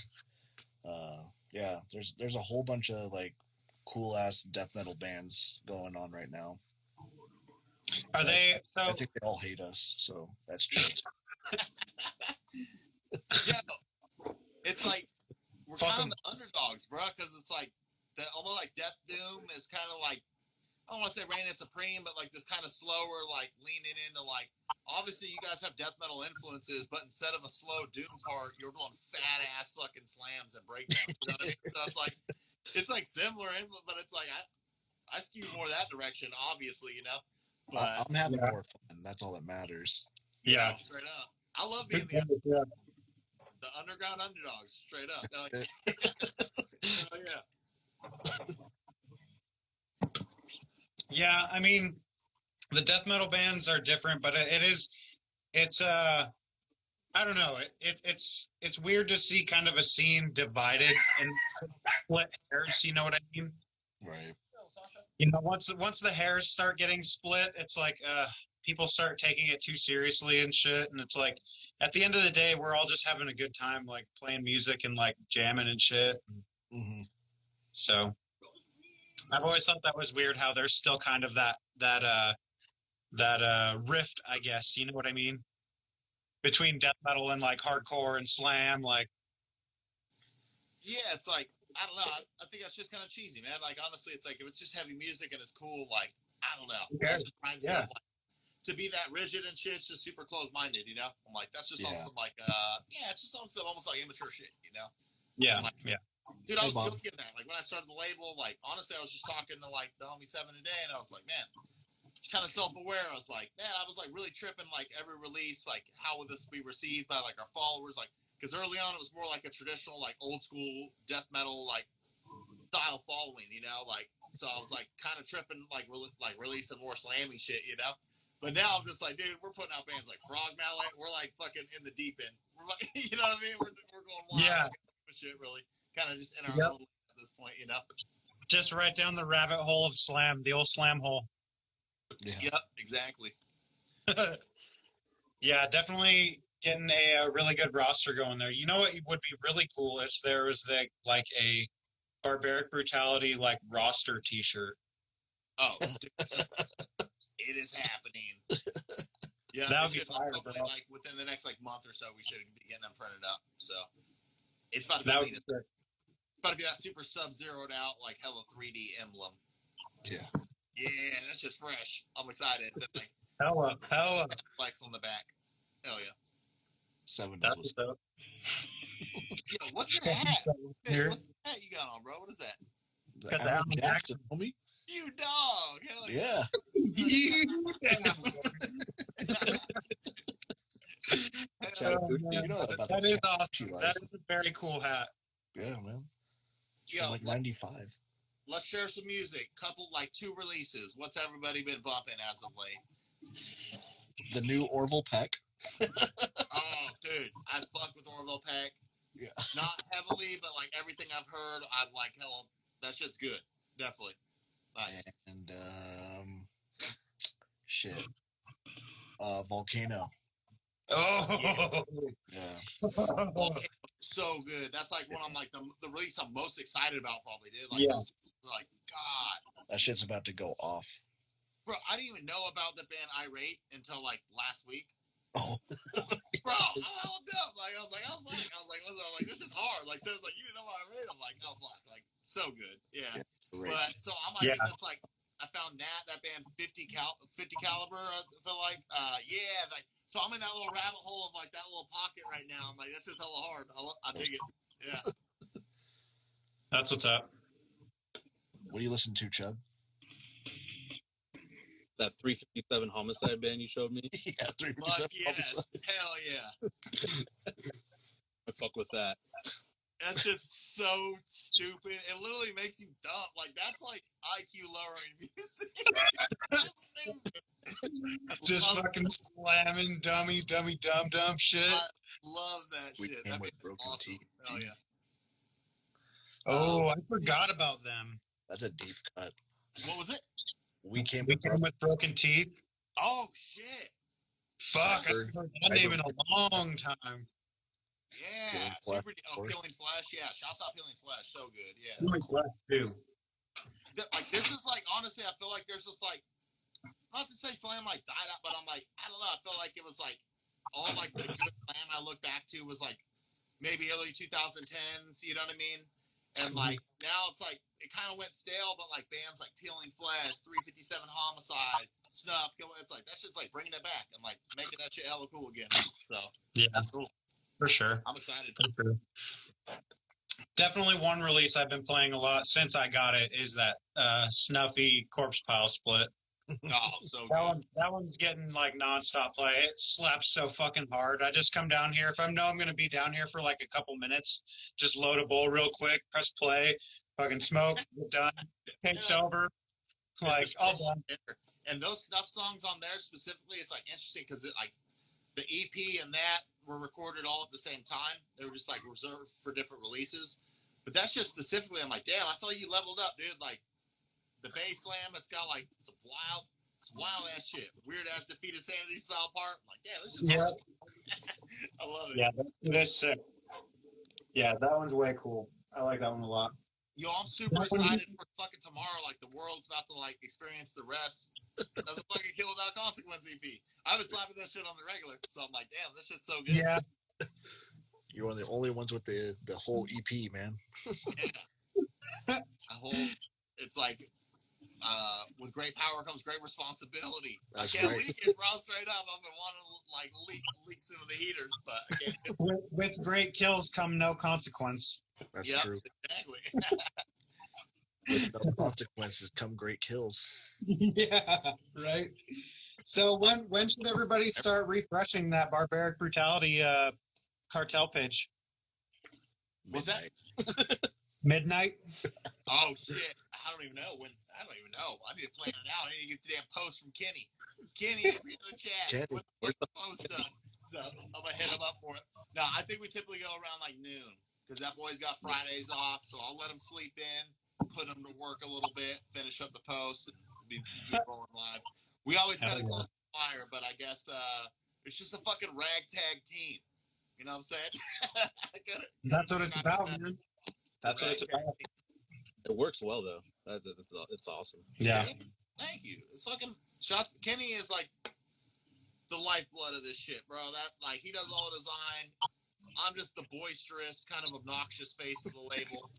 Yeah, there's a whole bunch of like cool ass death metal bands going on right now.
Are they? So
I think they all hate us, so that's true.
Yeah, it's like we're kind of the underdogs, bro, because it's like almost like Death Doom is kind of like, I don't want to say reigning supreme, but like this kind of slower, like leaning into like, obviously you guys have death metal influences, but instead of a slow doom part, you're doing fat ass fucking slams and breakdowns. You know what I mean? So it's like similar, but it's like I skew more that direction, obviously, But
I'm having more fun. That's all that matters.
Yeah,
straight up. I love being the underground underdogs. Straight up. Like, oh, yeah.
Yeah, I mean, the death metal bands are different, but it's I don't know. It's weird to see kind of a scene divided and split hairs. You know what I mean?
Right.
Once the hairs start getting split, it's like people start taking it too seriously and shit. And it's like at the end of the day, we're all just having a good time, like playing music and like jamming and shit.
Mm-hmm.
So I've always thought that was weird how there's still kind of that rift, I guess. You know what I mean? Between death metal and like hardcore and slam, like.
Yeah, it's like, I don't know. I think that's just kind of cheesy, man. Like, honestly, it's like if it's just heavy music and it's cool, like, I don't know. That just reminds me of, like, to be that rigid and shit, it's just super close-minded, I'm like, that's just on some, like, it's just on some almost like immature shit,
Yeah,
like,
yeah.
Dude, I
Hey,
was
Bob.
guilty of that. Like when I started the label, like honestly, I was just talking to like the homie 7 a day, and I was like, man, kind of self-aware. I was like, man, I was like really tripping like every release, like how would this be received by like our followers, like because early on it was more like a traditional like old school death metal like style following, you know, like so I was like kind of tripping like releasing more slammy shit, you know. But now I'm just like, dude, we're putting out bands like Frog Mallet. We're like fucking in the deep end. We're like, you know what I mean? We're going wild.
Yeah.
Like, shit, really, kind of just in our
Yep.
own at this point, you know.
Just right down the rabbit hole of slam, the old slam hole.
Yeah.
Yep, exactly.
Yeah, definitely getting a really good roster going there. You know what would be really cool if there was like a Barbaric Brutality like roster T-shirt.
Oh, dude, it is happening. Yeah,
That would be fire,
hopefully,
bro.
like within the next like month or so, we should be getting them printed up. So it's about to be
That would
clean.
be
It's
sick.
about to be that super sub-zeroed out like hella 3D emblem.
Yeah.
Yeah, that's just fresh. I'm excited. Then, like
Hella.
flex on the back. Hell yeah.
7
That
was
was dope.
Yo, what's your hat?
Here.
What's the hat you got on, bro? What is that?
the
That's
Alan
Alan
Jackson, homie.
You dog. Hell yeah.
Shout out, dude.
man.
You know about
That
that
is
Chachi
awesome.
life.
That is a very cool hat.
Yeah, man.
Yo,
From like 95.
let's share some music. Couple like 2 releases. What's everybody been bumping as of late?
The new Orville Peck.
Oh, dude, I fuck with Orville Peck.
Yeah.
Not heavily, but like everything I've heard, I like hell. That shit's good. Definitely. Nice.
And shit. Volcano.
Oh,
Yeah.
Volcano, so good. That's like one I'm like the release I'm most excited about probably, dude. Like,
yes.
like God.
That shit's about to go off.
Bro, I didn't even know about the band Irate until like last week.
Oh.
Bro, I'm all dumb. Like I was like, this is hard. Like so it's like you didn't know about Irate. I'm like, oh fuck, like so good. Yeah.
Great.
But so I'm like,
Yeah.
it's like I found that band 50 caliber. I feel like, yeah, like so I'm in that little rabbit hole of like that little pocket right now. I'm like, this is hella hard. I dig it. Yeah.
That's what's up.
What do you listen to, Chug?
That 357 Homicide band you showed me.
Yeah, 3
Fuck yes. Hell yeah.
I fuck with that.
That's just so stupid. It literally makes you dumb. Like that's like IQ lowering music.
Just fucking slamming dummy dumb shit.
I love that
We
shit.
came
That
with
band's
broken
awesome.
teeth.
Hell yeah.
Oh, I forgot about them.
That's a deep cut.
What was it?
We came
We
with
came with broken teeth.
Oh shit.
Fuck, I haven't heard that name in a long time.
Yeah.
Killing
Super.
Flesh.
Killing Flesh. Yeah. Shouts out Killing Flesh. So good. Yeah.
Really blessed too.
Like this is like honestly, I feel like there's just like not to say slam like died out, but I'm like I don't know. I feel like it was like all like the good slam I look back to was like maybe early 2010s. You know what I mean? And like now it's like it kind of went stale, but like bands like Peeling Flesh, 357 Homicide, Snuff, it's like that shit's like bringing it back and like making that shit hella cool again. So
Yeah,
that's cool.
for sure.
I'm excited.
For sure. Definitely one release I've been playing a lot since I got it is that Snuffy Corpse Pile split.
Oh, so good.
That one's getting like nonstop play. It slaps so fucking hard. I just come down here. If I know I'm going to be down here for like a couple minutes, just load a bowl real quick, press play, fucking smoke, get done, takes over. Like, all done.
And those Snuff songs on there specifically, it's like interesting because like the EP and that were recorded all at the same time. They were just like reserved for different releases. But that's just specifically, I'm like, damn, I feel like you leveled up, dude. Like the bass slam, it's got like it's wild ass shit. Weird ass Defeated Sanity style part. I'm like, damn, this is hard. I love it.
Yeah, it is sick. Yeah, that one's way cool. I like that one a lot.
Yo, I'm super excited for fucking tomorrow. Like the world's about to like experience the rest of the fucking Kill Without Consequence EP. I've been slapping that shit on the regular, so I'm like, damn, this shit's so good.
Yeah.
You're one of the only ones with the whole EP, man.
Yeah. It's like with great power comes great responsibility.
That's
I can't
right.
leak it, bro. Straight up, I've been wanting to like leak some of the heaters, but I can't.
With great kills come no consequence.
That's
Yep,
true.
exactly.
With no consequences come great kills.
Yeah, right. So when should everybody start refreshing that Barbaric Brutality cartel page?
What's that?
Midnight?
Oh shit! I don't even know when. I don't even know. I need to plan it out. I need to get the damn post from Kenny. Kenny, if you're in the chat,
Kenny,
what the fuck the post done? So I'm gonna hit him up for it. No, I think we typically go around like noon because that boy's got Fridays off. So I'll let him sleep in, put him to work a little bit, finish up the post, and be rolling live. We always got to close the fire, but I guess it's just a fucking ragtag team. You know what I'm saying?
That's what it's about, man. That's what it's about.
Team.
It works well though. It's awesome.
Yeah.
Thank you. It's fucking shots. Kenny is like the lifeblood of this shit, bro. That like he does all the design. I'm just the boisterous, kind of obnoxious face of the label.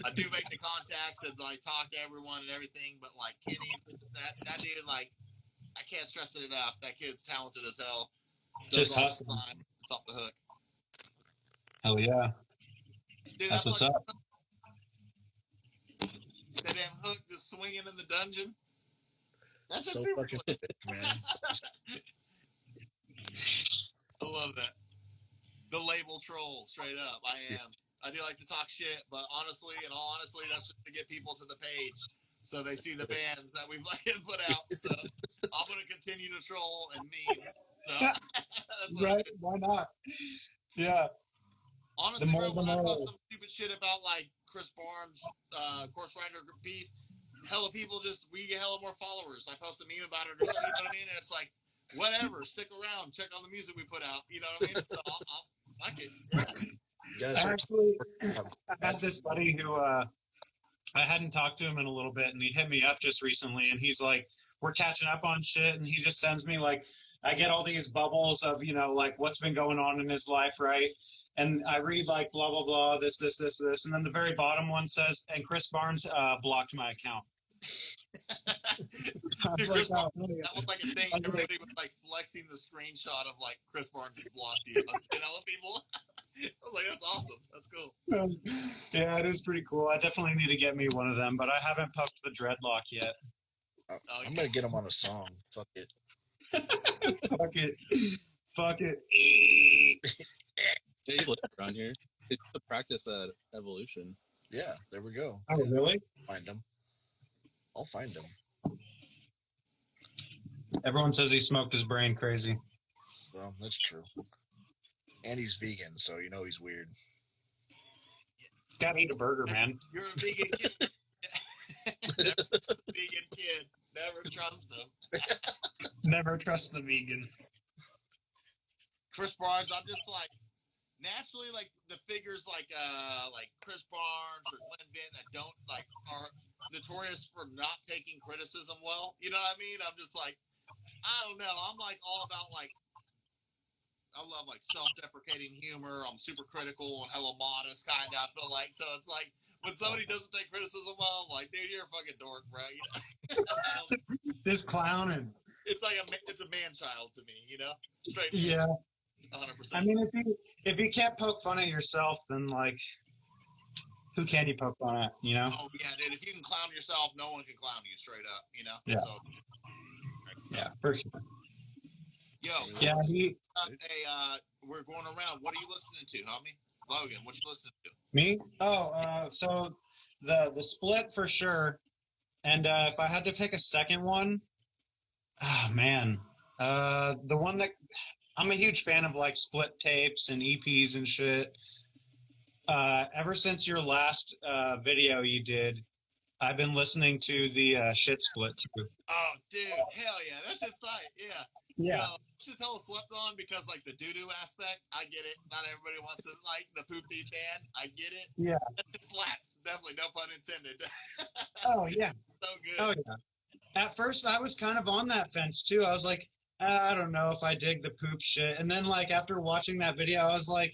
I do make the contacts and like talk to everyone and everything, but like Kenny, that dude, like I can't stress it enough. That kid's talented as hell.
Just hustling.
It's off the hook.
Hell yeah.
Dude,
that's what's up.
That damn hook just swinging in the dungeon. That's
so
super
fucking sick, man.
I love that. The label troll, straight up. I do like to talk shit, but honestly, in all honesty, that's just to get people to the page so they see the bands that we fucking put out. So I'm gonna continue to troll and meme. So that's
right? Why not? Yeah.
Honestly, bro, when I post some stupid shit about like Chris Barnes, Corpse Grinder beef, hella people we get hella more followers. I post a meme about it or something, you know what I mean? And it's like, whatever, stick around, check on the music we put out, you know what I mean? So I'll fuck it.
I had this buddy who I hadn't talked to him in a little bit, and he hit me up just recently, and he's like, we're catching up on shit, and he just sends me like, I get all these bubbles of, you know, like what's been going on in his life, right? And I read like blah, blah, blah, this. And then the very bottom one says, and Chris Barnes blocked my account.
Dude, like, that was like a thing. Everybody was like flexing the screenshot of like Chris Barnes has blocked you. I was telling people. I was like, that's awesome. That's cool.
Yeah, it is pretty cool. I definitely need to get me one of them, but I haven't puffed the dreadlock yet.
I'm going to get him on a song. Fuck it.
Fuck it.
Yeah, you look around here. It's a practice at Evolution.
Yeah, there we go.
Oh, really?
Find him. I'll find him.
Everyone says he smoked his brain crazy.
Well, that's true. And he's vegan, so you know he's weird.
Gotta eat a burger, man.
You're a vegan kid. Vegan kid. Never trust him.
Never trust the vegan.
Chris Barnes, I'm just like, naturally, like the figures like Chris Barnes or Glenn Benton that don't like are notorious for not taking criticism well. You know what I mean? I'm just like, I don't know. I'm like all about like, I love like self-deprecating humor. I'm super critical and hella modest kind of. I feel like so it's like when somebody doesn't take criticism well, I'm like, dude, you're a fucking dork, bro. You know?
This clowning.
It's like it's a man child to me, you know? Straight.
Yeah.
100%.
I mean, if you can't poke fun at yourself, then like, who can you poke fun at? You know?
Oh yeah, dude. If you can clown yourself, no one can clown you. Straight up, you know.
Yeah.
So,
yeah, for sure.
Yo.
Yeah.
We're going around. What are you listening to, homie? Logan, what you listening to?
Me? Oh, so the Split for sure. And if I had to pick a second one, oh man, the one that I'm a huge fan of, like Split tapes and EPs and shit. Ever since your last video you did, I've been listening to the Shit Split too.
Oh, dude, hell yeah, that's just like, yeah.
Yeah.
Just hella slept on because like the doo-doo aspect, I get it. Not everybody wants to like the poop deep band. I get it.
Yeah.
It slaps. Definitely, no pun intended.
Oh yeah.
So good.
Oh yeah. At first, I was kind of on that fence too. I was like, I don't know if I dig the poop shit. And then like after watching that video, I was like,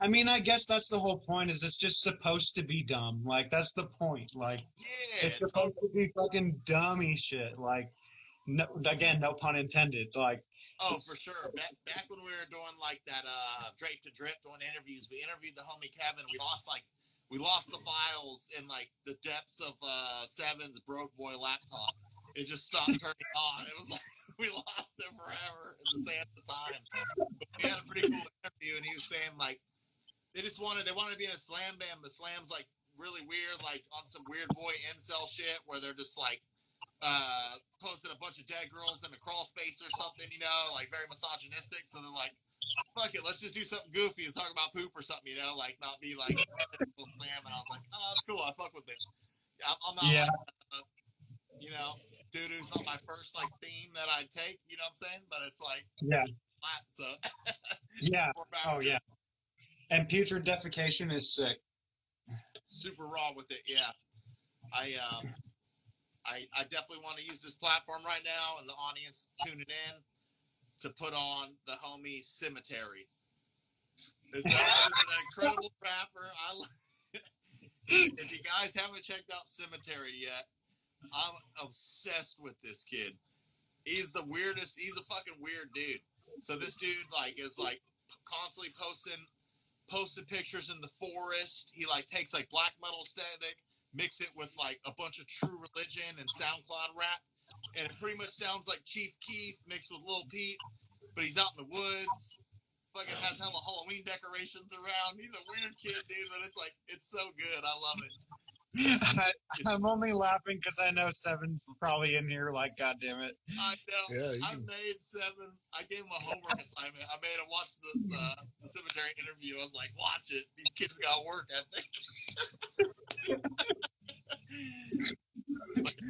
I mean, I guess that's the whole point. Is it's just supposed to be dumb? Like that's the point. Like it's supposed to be fucking dummy shit. Like. No, again, no pun intended. Like,
oh, for sure. Back when we were doing like that Drake to Drip doing interviews, we interviewed the homie Kevin. We we lost the files in like the depths of Seven's broke boy laptop. It just stopped turning on. It was like we lost it forever in the sand of time. But we had a pretty cool interview, and he was saying like they wanted to be in a slam band, but slam's like really weird, like on some weird boy incel shit where they're just like posting a bunch of dead girls in a crawl space or something, you know, like very misogynistic. So they're like, fuck it, let's just do something goofy and talk about poop or something, you know, like not be like typical slam. And I was like, oh, that's cool. I fuck with it. I'm not like, you know, dude who's not my first like theme that I'd take, you know what I'm saying? But it's like, flat, so
yeah. Oh yeah. And putrid defecation is sick.
Super raw with it, yeah. I definitely want to use this platform right now and the audience tuning in to put on the homie Cemetery. Is an incredible rapper. If you guys haven't checked out Cemetery yet, I'm obsessed with this kid. He's the weirdest. He's a fucking weird dude. So this dude like is like constantly posted pictures in the forest. He like takes like black metal aesthetic, mix it with like a bunch of True Religion and SoundCloud rap, and it pretty much sounds like Chief Keef mixed with Lil Peep, but he's out in the woods. Fucking has hella Halloween decorations around. He's a weird kid, dude, but it's so good. I love it.
I'm only laughing because I know Seven's probably in here like, God damn it.
I know.
Yeah,
I made Seven. I gave him a homework assignment. I made him watch the Cemetery interview. I was like, watch it. These kids got work ethic.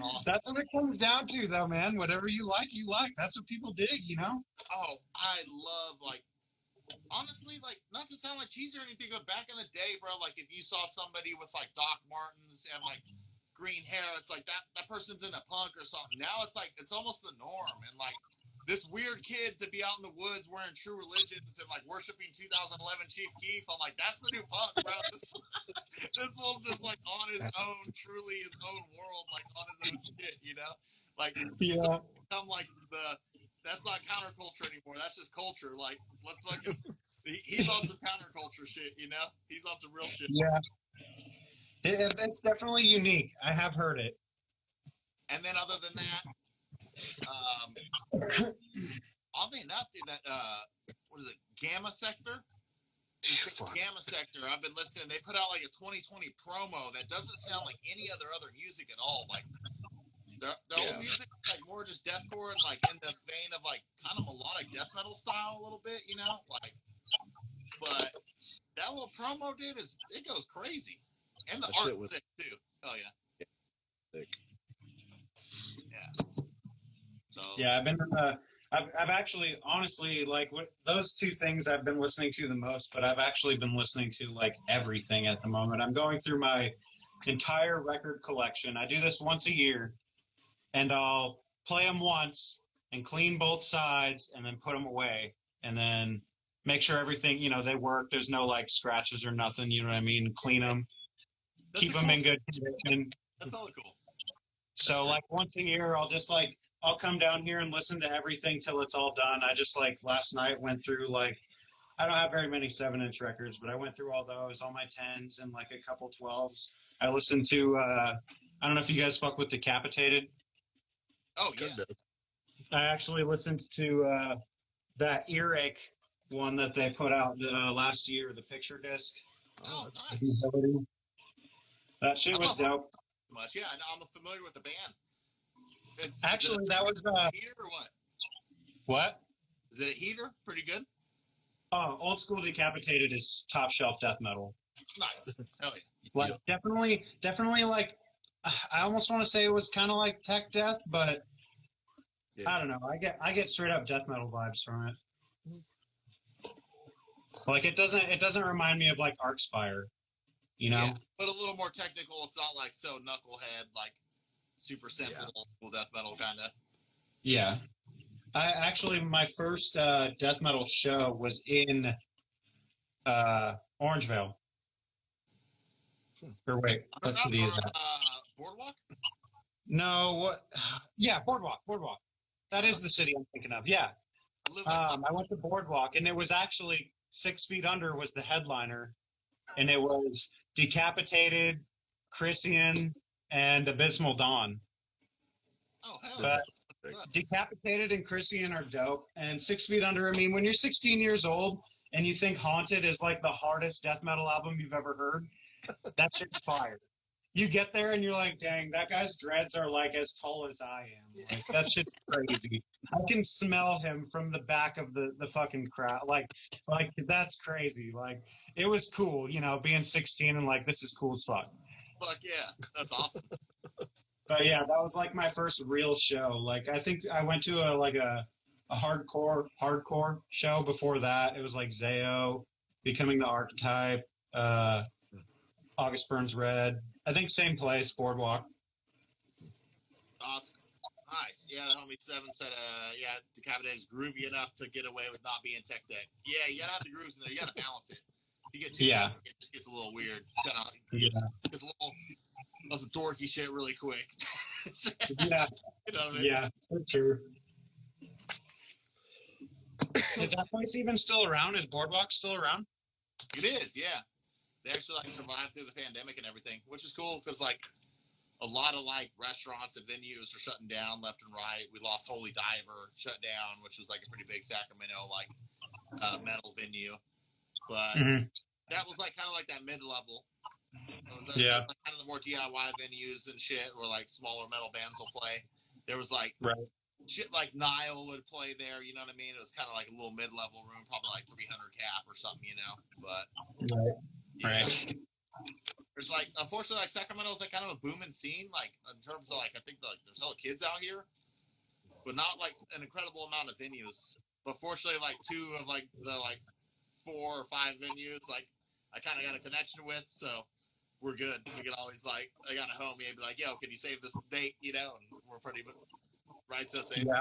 Awesome.
That's what it comes down to, though, man. Whatever you like, you like. That's what people dig, you know?
Oh, I love, like, honestly, like, not to sound like cheesy or anything, but back in the day, bro, like, if you saw somebody with, like, Doc Martens and, like, green hair, it's like, that person's in a punk or something. Now it's, like, it's almost the norm. And, like, this weird kid to be out in the woods wearing True Religions and, like, worshiping 2011 Chief Keef, I'm like, that's the new punk, bro. This fool's just, like, on his own, truly his own world, like, on his own shit, you know? Like,
yeah.
I'm like, that's not counterculture anymore. That's just culture. Like, let's fucking, he's on some counterculture shit, you know? He's on some real shit.
Yeah. It's definitely unique. I have heard it. And
then other than that, oddly enough, dude, that, what is it, Gamma Sector? Gamma Sector, I've been listening. They put out like a 2020 promo that doesn't sound like any other music at all. Like, their old music is like more just deathcore and like in the vein of like kind of melodic death metal style a little bit, you know? Like, but that little promo, dude, it goes crazy. And the art's sick too. Oh yeah. Sick. Yeah. So
yeah, I've been I've actually honestly like those two things I've been listening to the most, but I've actually been listening to like everything at the moment. I'm going through my entire record collection. I do this once a year, and I'll play them once and clean both sides and then put them away and then make sure everything, you know, they work. There's no like scratches or nothing, you know what I mean? Clean them, keep them in good condition.
That's all cool.
So like once a year, I'll come down here and listen to everything till it's all done. I just like last night went through like, I don't have very many 7-inch records, but I went through all those, all my 10s and like a couple 12s. I listened to, I don't know if you guys fuck with Decapitated.
Oh, yeah.
I actually listened to that Earache one that they put out last year, the picture disc.
Oh, nice.
That shit was dope.
Much, yeah. I'm familiar with the band.
Actually, that was
heater or what?
What?
Is it a heater? Pretty good.
Oh, old school Decapitated is top shelf death metal.
Nice. Hell yeah.
Like definitely like I almost want to say it was kind of like tech death, but I don't know. I get straight up death metal vibes from it. Like it doesn't remind me of like Arcspire, you know?
Yeah, but a little more technical. It's not like so knucklehead, like super simple old school death metal kind of.
Yeah. I actually my first death metal show was in Orangevale. Or wait, what city is that?
Boardwalk?
No, what? Yeah, Boardwalk. That is the city I'm thinking of. Yeah. I went to Boardwalk, and it was actually 6 Feet Under was the headliner, and it was Decapitated, Christian, and Abysmal Dawn.
Oh hell
But
yeah!
Decapitated and Christian are dope. And 6 Feet Under, I mean, when you're 16 years old and you think Haunted is like the hardest death metal album you've ever heard, that shit's fire. You get there and you're like, dang, that guy's dreads are like as tall as I am. Like, that shit's crazy. I can smell him from the back of the fucking crowd. Like that's crazy. Like, it was cool, you know, being 16 and like, this is cool as fuck.
Fuck yeah, that's awesome.
But yeah, that was like my first real show. Like, I think I went to a hardcore show before that. It was like Zao, Becoming the Archetype, August Burns Red. I think same place, Boardwalk.
Awesome. Nice. Yeah, the homie Seven said, yeah, Decapitated is groovy enough to get away with not being tech deck. Yeah, you gotta have the grooves in there. You gotta balance it. You get too deep, it just gets a little weird. It's kind of gets a little that's dorky shit really quick.
Yeah.
You know what I mean?
Yeah, for sure. Is that place even still around? Is Boardwalk still around?
It is, yeah. They actually like survived through the pandemic and everything, which is cool because like a lot of like restaurants and venues are shutting down left and right. We lost Holy Diver, shut down, which was like a pretty big Sacramento like metal venue, but that was like kind of like that mid level. That was like kind of the more DIY venues and shit, where like smaller metal bands will play. There was like shit like Nile would play there. You know what I mean? It was kind of like a little mid level room, probably like 300 cap or something, you know. But there's like unfortunately like Sacramento's like kind of a booming scene, like in terms of like I think like there's hella kids out here, but not like an incredible amount of venues. But fortunately, like 2 of like the like 4 or 5 venues like I kind of got a connection with, so we're good. We can always like I got a homie and be like, yo, can you save this date? You know, and we're pretty right to say. Yeah.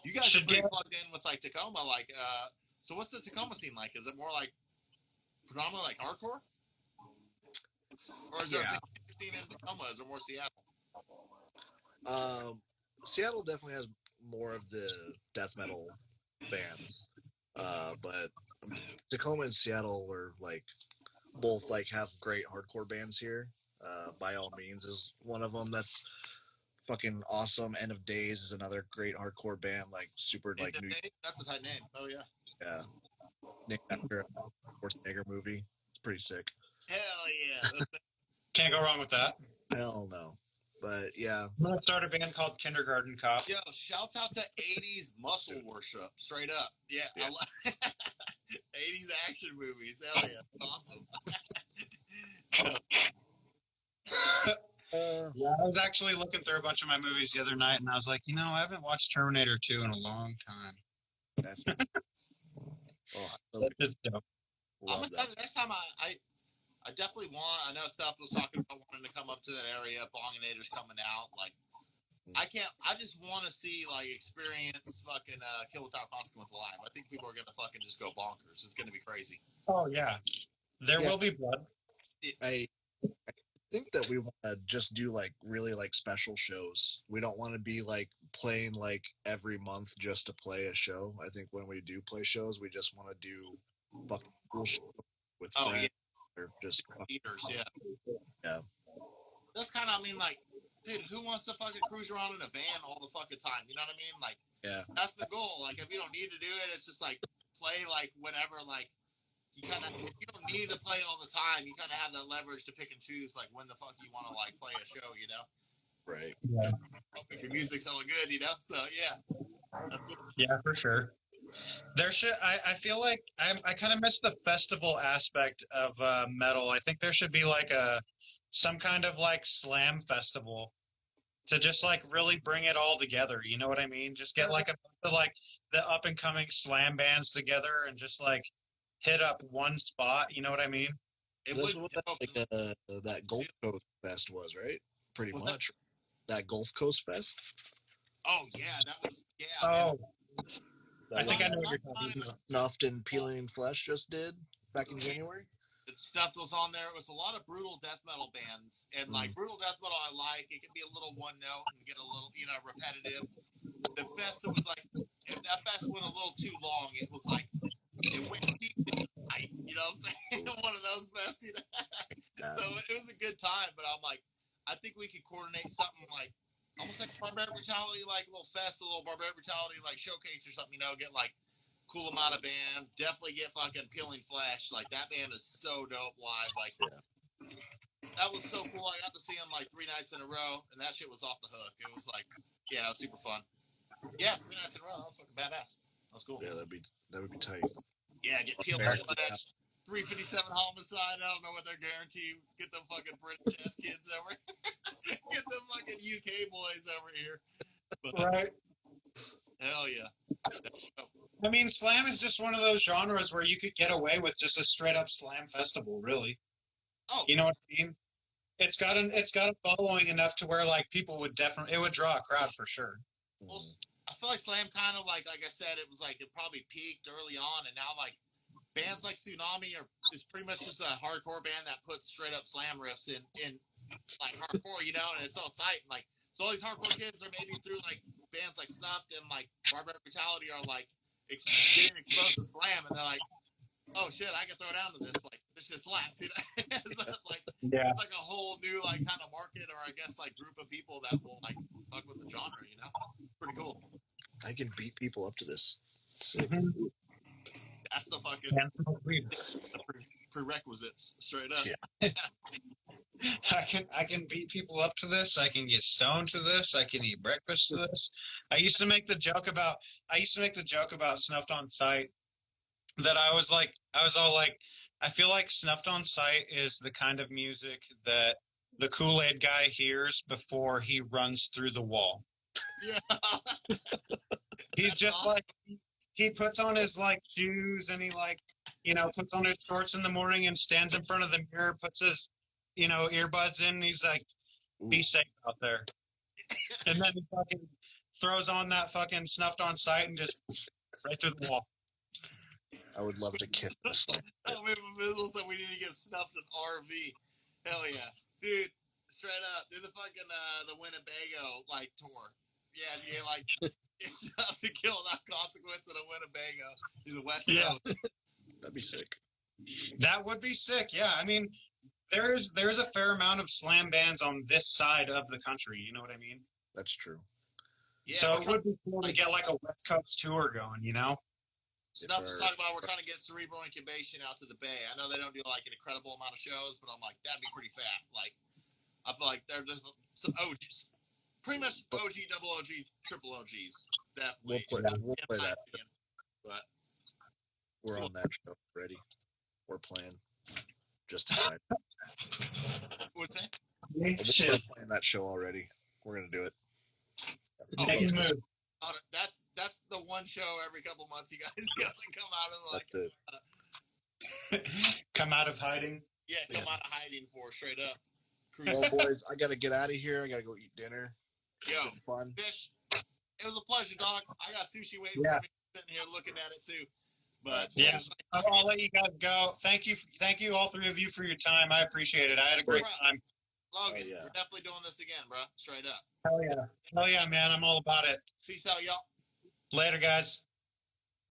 You guys are pretty plugged in with like Tacoma, like so what's the Tacoma scene like? Is it more like predominantly like hardcore? Or is there a big scene in Tacoma? Is there more Seattle?
Seattle definitely has more of the death metal bands. But Tacoma and Seattle are like both like have great hardcore bands here. By All Means is one of them that's fucking awesome. End of Days is another great hardcore band, like super like new.
That's a tight name. Oh yeah.
Yeah. Named after a Schwarzenegger movie. It's pretty sick.
Hell yeah.
Can't go wrong with that.
Hell no. But yeah.
I'm gonna start a band called Kindergarten Cop.
Yo, shouts out to 80s muscle worship. Straight up. Yeah. I love 80s action movies. Hell yeah. Awesome.
Yeah, I was actually looking through a bunch of my movies the other night, and I was like, you know, I haven't watched Terminator 2 in a long time.
That's
it's dope.
I'm excited. Next time I definitely want. I know Steph was talking about wanting to come up to that area. Bonginator's coming out. Like, I just want to see like experience fucking Kill Without Consequence live. I think people are gonna fucking just go bonkers. It's gonna be crazy.
Oh yeah, there will be blood.
I think that we want to just do like really like special shows. We don't want to be like playing like every month just to play a show. I think when we do play shows, we just want to do fucking cool shows with friends or just
eaters.
Yeah.
That's kind of, I mean, like, dude, who wants to fucking cruise around in a van all the fucking time? You know what I mean? Like, that's the goal. Like, if you don't need to do it, it's just like play like whenever. Like, you kind of, if you don't need to play all the time, you kind of have that leverage to pick and choose like when the fuck you want to like play a show. You know?
Right.
Yeah.
If your music's hella good, you know. So yeah.
Yeah, for sure. There should. I feel like I kind of miss the festival aspect of metal. I think there should be like some kind of like slam festival to just like really bring it all together. You know what I mean? Just get like the up and coming slam bands together and just like hit up one spot. You know what I mean?
It
That's
would
what that Gulf Coast Fest was, right? Pretty much. That Gulf Coast Fest.
Oh yeah, that was
Oh.
I
think I know what you're talking about.
Snuffed and Peeling Flesh just did back in January.
Stuff was on there. It was a lot of brutal death metal bands, and like brutal death metal, I like. It can be a little one note and get a little, you know, repetitive. The fest, it was like if that fest went a little too long, it was like it went deep into the night. You know what I'm saying? One of those fests, you know. coordinate something like almost like Barbaric Brutality, like a little fest, a little Barbaric Brutality like showcase or something. You know, get like cool amount of bands. Definitely get fucking Peeling Flesh. Like that band is so dope live. Like that was so cool. I got to see him like 3 nights in a row, and that shit was off the hook. It was like, yeah, it was super fun. Yeah, 3 nights in a row. That was fucking badass. That was cool.
Yeah, that would be tight.
Yeah, get Peeling Flesh. 357 Homicide. I don't know what they're guaranteed. Get them fucking British ass kids over. Get them fucking UK boys over here. But,
Right.
hell yeah.
I mean, slam is just one of those genres where you could get away with just a straight up slam festival, really.
Oh,
You know what I mean? It's got a following enough to where like people would it would draw a crowd for sure.
well, I feel like slam kind of like I said, it was like it probably peaked early on, and now like bands like Tsunami is pretty much just a hardcore band that puts straight up slam riffs in like hardcore, you know, and it's all tight. And like, so all these hardcore kids are maybe through like bands like Snuffed and like Barbaric Brutality are like getting exposed to slam, and they're like, oh shit, I can throw down to this. Like, this just slaps, you know? It's like,
Yeah.
it's like a whole new like kind of market, or I guess like group of people that will like fuck with the genre, you know? Pretty cool.
I can beat people up to this.
That's the fucking prerequisites, straight up.
Yeah.
I can beat people up to this. I can get stoned to this. I can eat breakfast to this. I used to make the joke about Snuffed on Sight that I was all like, I feel like Snuffed on Sight is the kind of music that the Kool-Aid guy hears before he runs through the wall.
Yeah.
He's just like, he puts on his like shoes and he like, you know, puts on his shorts in the morning and stands in front of the mirror, puts his, you know, earbuds in. And he's like, be safe out there. And then he fucking throws on that fucking Snuffed on Sight and just right through the wall.
I would love to kiss this.
Oh, man, Mizzle said we need to get Snuffed in RV. Hell yeah. Dude, straight up. Do the fucking, the Winnebago, like, tour. Yeah, like, it's enough to kill without consequence in a Winnebago. He's the West Coast.
That'd be sick.
That would be sick. Yeah. I mean, there's a fair amount of slam bands on this side of the country. You know what I mean?
That's true.
Yeah,
so it would be cool to get like a West Coast tour going, you know?
Snuff was talking about we're trying to get Cerebral Incubation out to the Bay. I know they don't do like an incredible amount of shows, but I'm like, that'd be pretty fat. Like, I feel like they're just some OGs. Pretty much OG, double OG, triple OGs. Definitely.
We'll play that.
Opinion. But
we're on that show already. We're playing. Just decided.
What's that?
We're playing that show already. We're gonna do it.
That's the one show every couple months you guys gotta come out of like
come out of hiding.
Yeah, come out of hiding for straight up.
Well, boys, I gotta get out of here. I gotta go eat dinner.
Yo,
fun.
Fish, it was a pleasure, dog. I got sushi waiting for me, sitting here looking at it too. But
yeah, I'll let you guys go. Thank you, all three of you for your time. I appreciate it. I had a great time.
Logan, we're definitely doing this again, bro. Straight up.
Hell yeah, man. I'm all about it.
Peace out, y'all.
Later, guys.